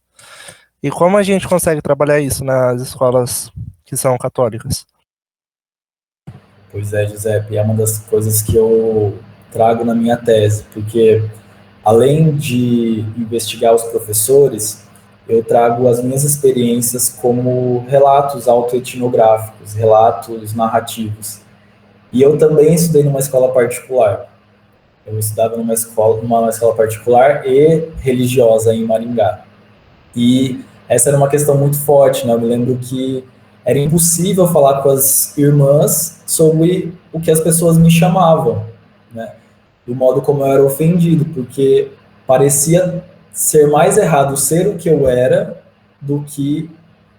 E como a gente consegue trabalhar isso nas escolas que são católicas? Pois é, Giuseppe, é uma das coisas que eu trago na minha tese, porque além de investigar os professores, eu trago as minhas experiências como relatos autoetnográficos, relatos narrativos. E eu também estudei numa escola particular. Eu estudava numa escola particular e religiosa em Maringá. E essa era uma questão muito forte, né? Eu me lembro que era impossível falar com as irmãs sobre o que as pessoas me chamavam, né? Do modo como eu era ofendido, porque parecia ser mais errado ser o que eu era do que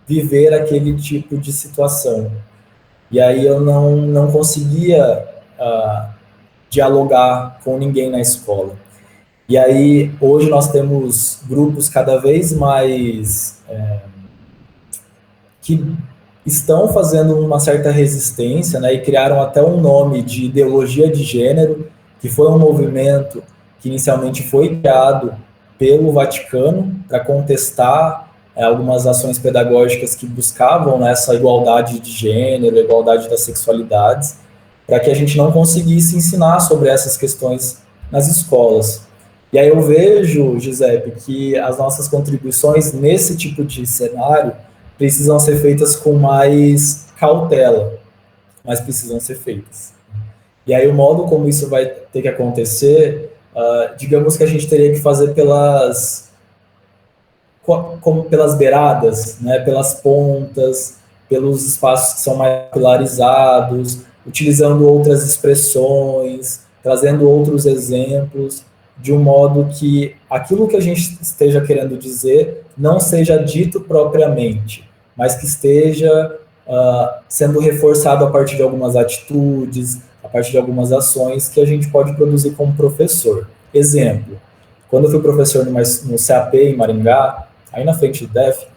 viver aquele tipo de situação. E aí eu não conseguia dialogar com ninguém na escola. E aí hoje nós temos grupos cada vez mais que estão fazendo uma certa resistência, né, e criaram até um nome de ideologia de gênero, que foi um movimento que inicialmente foi criado pelo Vaticano para contestar algumas ações pedagógicas que buscavam essa igualdade de gênero, igualdade das sexualidades, para que a gente não conseguisse ensinar sobre essas questões nas escolas. E aí eu vejo, Giuseppe, que as nossas contribuições nesse tipo de cenário precisam ser feitas com mais cautela, mas precisam ser feitas. E aí o modo como isso vai ter que acontecer, digamos que a gente teria que fazer pelas beiradas, né, pelas pontas, pelos espaços que são mais polarizados, utilizando outras expressões, trazendo outros exemplos, de um modo que aquilo que a gente esteja querendo dizer não seja dito propriamente, mas que esteja sendo reforçado a partir de algumas atitudes, a partir de algumas ações que a gente pode produzir como professor. Exemplo, quando eu fui professor no CAP em Maringá, aí na frente do DEF,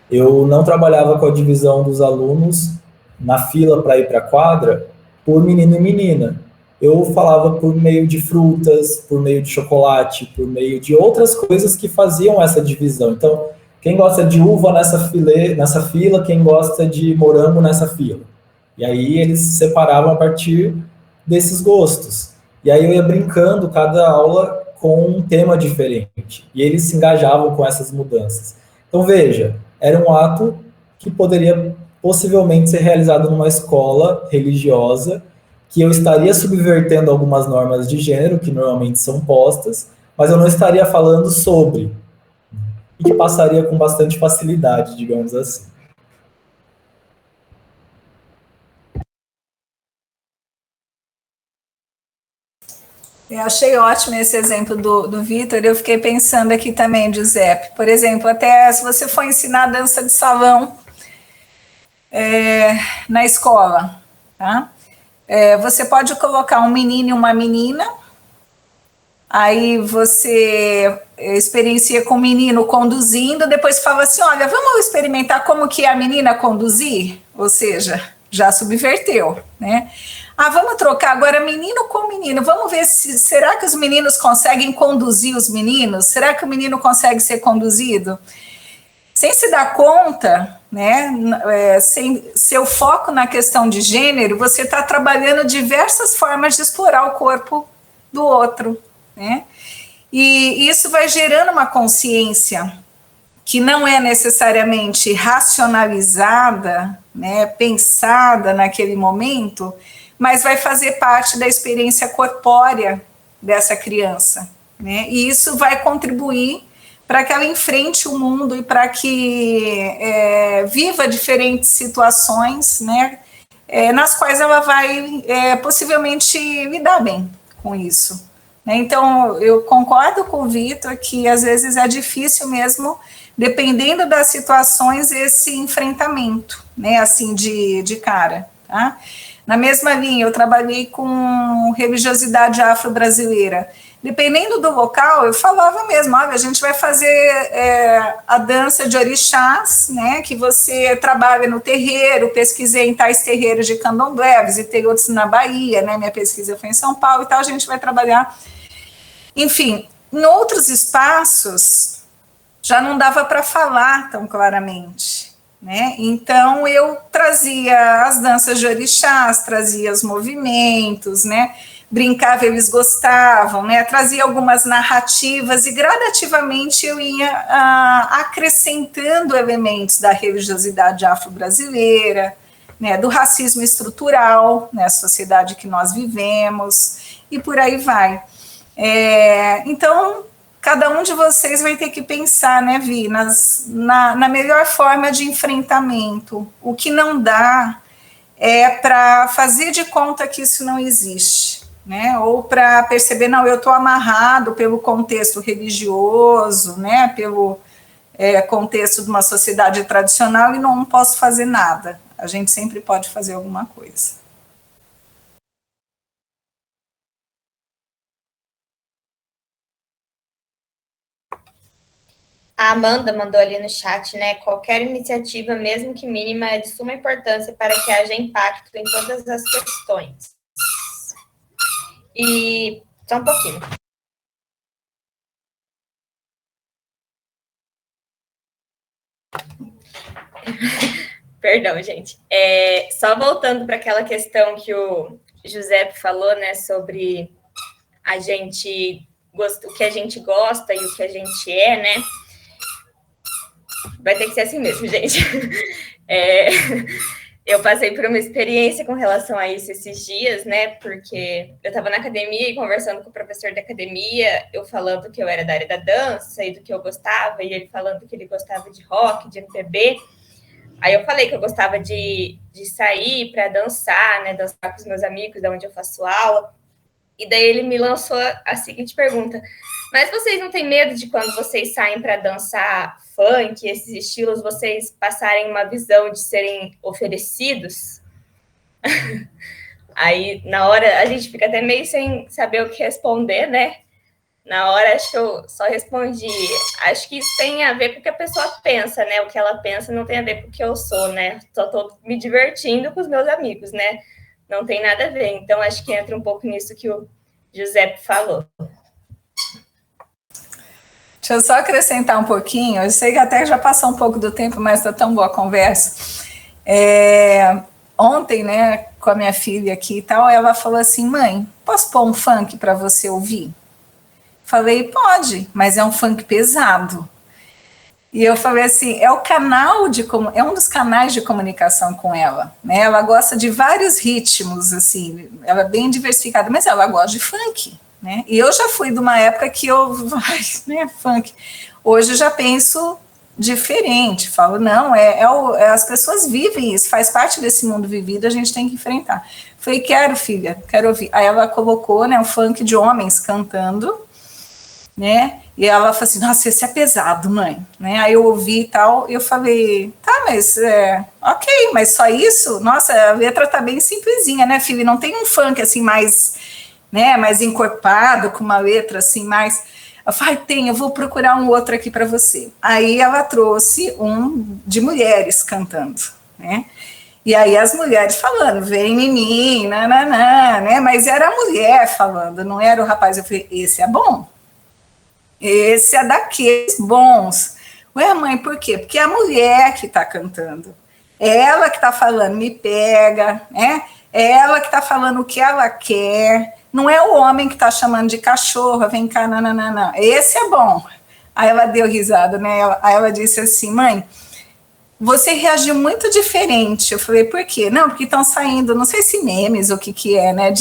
eu não trabalhava com a divisão dos alunos na fila para ir para a quadra por menino e menina. Eu falava por meio de frutas, por meio de chocolate, por meio de outras coisas que faziam essa divisão. Então, quem gosta de uva nessa fila, quem gosta de morango nessa fila. E aí eles se separavam a partir desses gostos. E aí eu ia brincando cada aula com um tema diferente. E eles se engajavam com essas mudanças. Então, veja, era um ato que poderia possivelmente ser realizado numa escola religiosa, que eu estaria subvertendo algumas normas de gênero, que normalmente são postas, mas eu não estaria falando sobre, e que passaria com bastante facilidade, digamos assim. Eu achei ótimo esse exemplo do Vitor, eu fiquei pensando aqui também, Giuseppe, por exemplo, até se você for ensinar dança de salão na escola, tá? Você pode colocar um menino e uma menina, aí você experiencia com o menino conduzindo, depois fala assim, olha, vamos experimentar como que é a menina conduzir? Ou seja, já subverteu, né? Vamos trocar agora menino com menino, vamos ver será que os meninos conseguem conduzir os meninos? Será que o menino consegue ser conduzido? Sem se dar conta, né, sem seu foco na questão de gênero, você está trabalhando diversas formas de explorar o corpo do outro, né? E isso vai gerando uma consciência que não é necessariamente racionalizada, né, pensada naquele momento, mas vai fazer parte da experiência corpórea dessa criança, né? E isso vai contribuir para que ela enfrente o mundo e para que viva diferentes situações, né, nas quais ela vai possivelmente lidar bem com isso. Né? Então, eu concordo com o Vitor que às vezes é difícil mesmo, dependendo das situações, esse enfrentamento, né, assim, de cara, tá? Na mesma linha, eu trabalhei com religiosidade afro-brasileira. Dependendo do local, eu falava mesmo, olha, a gente vai fazer a dança de orixás, né, que você trabalha no terreiro, pesquisei em tais terreiros de candomblé, visitei outros na Bahia, né, minha pesquisa foi em São Paulo e tal, a gente vai trabalhar. Enfim, em outros espaços, já não dava para falar tão claramente, né? Então, eu trazia as danças de orixás, trazia os movimentos, né? Brincava, eles gostavam, né? Trazia algumas narrativas e gradativamente eu ia acrescentando elementos da religiosidade afro-brasileira, né? Do racismo estrutural, né? A sociedade que nós vivemos e por aí vai. Então, cada um de vocês vai ter que pensar, né, Vi, na melhor forma de enfrentamento. O que não dá é para fazer de conta que isso não existe, né? Ou para perceber, não, eu estou amarrado pelo contexto religioso, né? Pelo contexto de uma sociedade tradicional e não posso fazer nada. A gente sempre pode fazer alguma coisa. A Amanda mandou ali no chat, né? Qualquer iniciativa, mesmo que mínima, é de suma importância para que haja impacto em todas as questões. E só um pouquinho. Perdão, gente. Só voltando para aquela questão que o Giuseppe falou, né? Sobre o que a gente gosta e o que a gente é, né? Vai ter que ser assim mesmo, gente. Eu passei por uma experiência com relação a isso esses dias, né? Porque eu estava na academia e conversando com o professor da academia, eu falando que eu era da área da dança e do que eu gostava, e ele falando que ele gostava de rock, de MPB. Aí eu falei que eu gostava de sair para dançar, né? Dançar com os meus amigos, da onde eu faço aula. E daí ele me lançou a seguinte pergunta: mas vocês não têm medo de quando vocês saem para dançar funk, esses estilos, vocês passarem uma visão de serem oferecidos? Aí, na hora, a gente fica até meio sem saber o que responder, né? Na hora, acho que eu só respondi. Acho que isso tem a ver com o que a pessoa pensa, né? O que ela pensa não tem a ver com o que eu sou, né? Só tô me divertindo com os meus amigos, né? Não tem nada a ver. Então, acho que entra um pouco nisso que o Giuseppe falou. Deixa eu só acrescentar um pouquinho. Eu sei que até já passou um pouco do tempo, mas está tão boa a conversa. Ontem, né, com a minha filha aqui e tal, ela falou assim: mãe, posso pôr um funk para você ouvir? Falei, pode, mas é um funk pesado. E eu falei assim, é um dos canais de comunicação com ela, né? Ela gosta de vários ritmos, assim, ela é bem diversificada, mas ela gosta de funk, né? E eu já fui de uma época que né, funk. Hoje eu já penso diferente, falo, não, as pessoas vivem isso, faz parte desse mundo vivido, a gente tem que enfrentar. Falei, quero, filha, quero ouvir. Aí ela colocou, né, um funk de homens cantando, né, e ela falou assim, nossa, esse é pesado, mãe, né, aí eu ouvi e tal, e eu falei, tá, mas, ok, mas só isso? Nossa, a letra tá bem simplesinha, né, filha, não tem um funk, assim, mais, né, mais encorpado, com uma letra, assim, mais... Eu falei, eu vou procurar um outro aqui para você. Aí ela trouxe um de mulheres cantando, né, e aí as mulheres falando, vem em mim, nananã, né, mas era a mulher falando, não era o rapaz. Eu falei, esse é bom. Esse é daqueles bons. Ué, mãe, por quê? Porque é a mulher que está cantando. É ela que está falando, me pega, né? É ela que está falando o que ela quer. Não é o homem que está chamando de cachorro, vem cá, não. Esse é bom. Aí ela deu risada, né? Aí ela disse assim, mãe, você reagiu muito diferente. Eu falei, por quê? Não, porque estão saindo, não sei se memes ou o que é, né?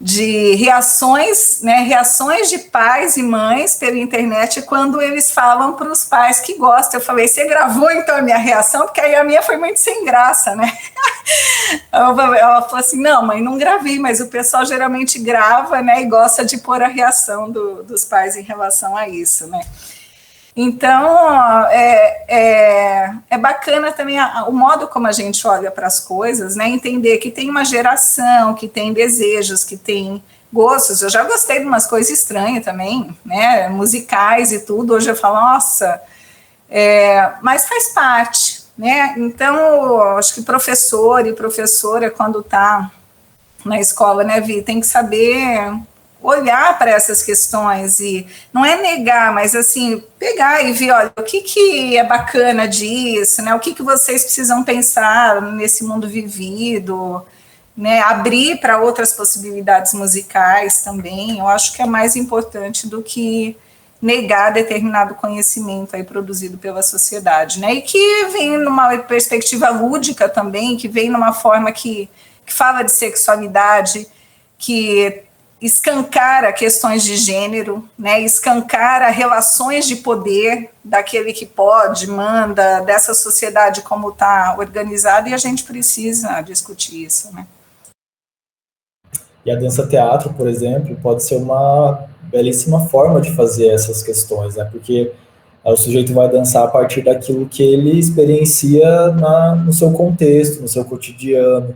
De reações, né, reações de pais e mães pela internet quando eles falam para os pais que gostam. Eu falei, você gravou então a minha reação? Porque aí a minha foi muito sem graça, né? Ela falou assim, não, mãe, não gravei, mas o pessoal geralmente grava, né, e gosta de pôr a reação dos pais em relação a isso, né? Então, é bacana também o modo como a gente olha para as coisas, né? Entender que tem uma geração, que tem desejos, que tem gostos. Eu já gostei de umas coisas estranhas também, né? Musicais e tudo. Hoje eu falo, nossa, mas faz parte, né? Então, acho que professor e professora, quando está na escola, né, Vi, tem que saber olhar para essas questões e não é negar, mas assim, pegar e ver, olha, o que é bacana disso, né? O que vocês precisam pensar nesse mundo vivido, né? Abrir para outras possibilidades musicais também. Eu acho que é mais importante do que negar determinado conhecimento aí produzido pela sociedade, né? E que vem numa perspectiva lúdica também, que vem numa forma que fala de sexualidade, que escancara questões de gênero, né, escancara relações de poder daquele que pode, manda, dessa sociedade como está organizada, e a gente precisa discutir isso, né. E a dança-teatro, por exemplo, pode ser uma belíssima forma de fazer essas questões, né, porque o sujeito vai dançar a partir daquilo que ele experiencia no seu contexto, no seu cotidiano.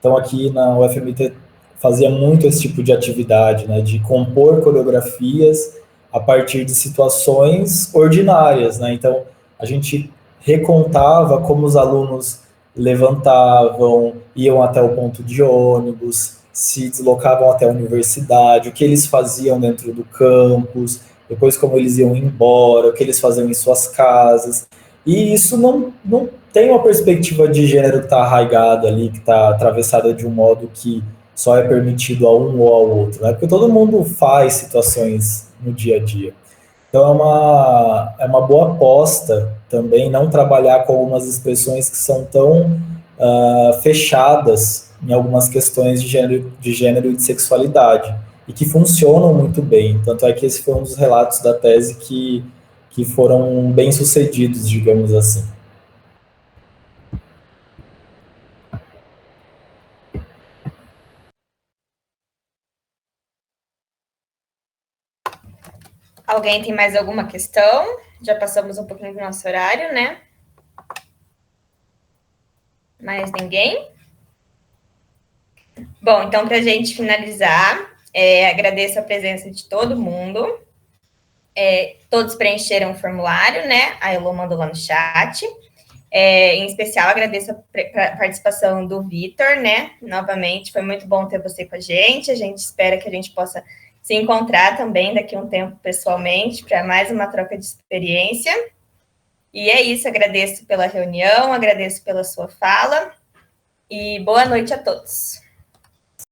Então, aqui na UFMT fazia muito esse tipo de atividade, né, de compor coreografias a partir de situações ordinárias, né, então a gente recontava como os alunos levantavam, iam até o ponto de ônibus, se deslocavam até a universidade, o que eles faziam dentro do campus, depois como eles iam embora, o que eles faziam em suas casas, e isso não tem uma perspectiva de gênero que está arraigada ali, que está atravessada de um modo que só é permitido a um ou ao outro, né? Porque todo mundo faz situações no dia a dia. Então é uma boa aposta também não trabalhar com algumas expressões que são tão fechadas em algumas questões de gênero e de sexualidade, e que funcionam muito bem. Tanto é que esse foi um dos relatos da tese que foram bem sucedidos, digamos assim. Alguém tem mais alguma questão? Já passamos um pouquinho do nosso horário, né? Mais ninguém? Bom, então, para a gente finalizar, agradeço a presença de todo mundo. Todos preencheram o formulário, né? A Elô mandou lá no chat. Em especial, agradeço a participação do Vitor, né? Novamente, foi muito bom ter você com a gente. A gente espera que a gente possa se encontrar também daqui a um tempo pessoalmente para mais uma troca de experiência. E é isso, agradeço pela reunião, agradeço pela sua fala e boa noite a todos.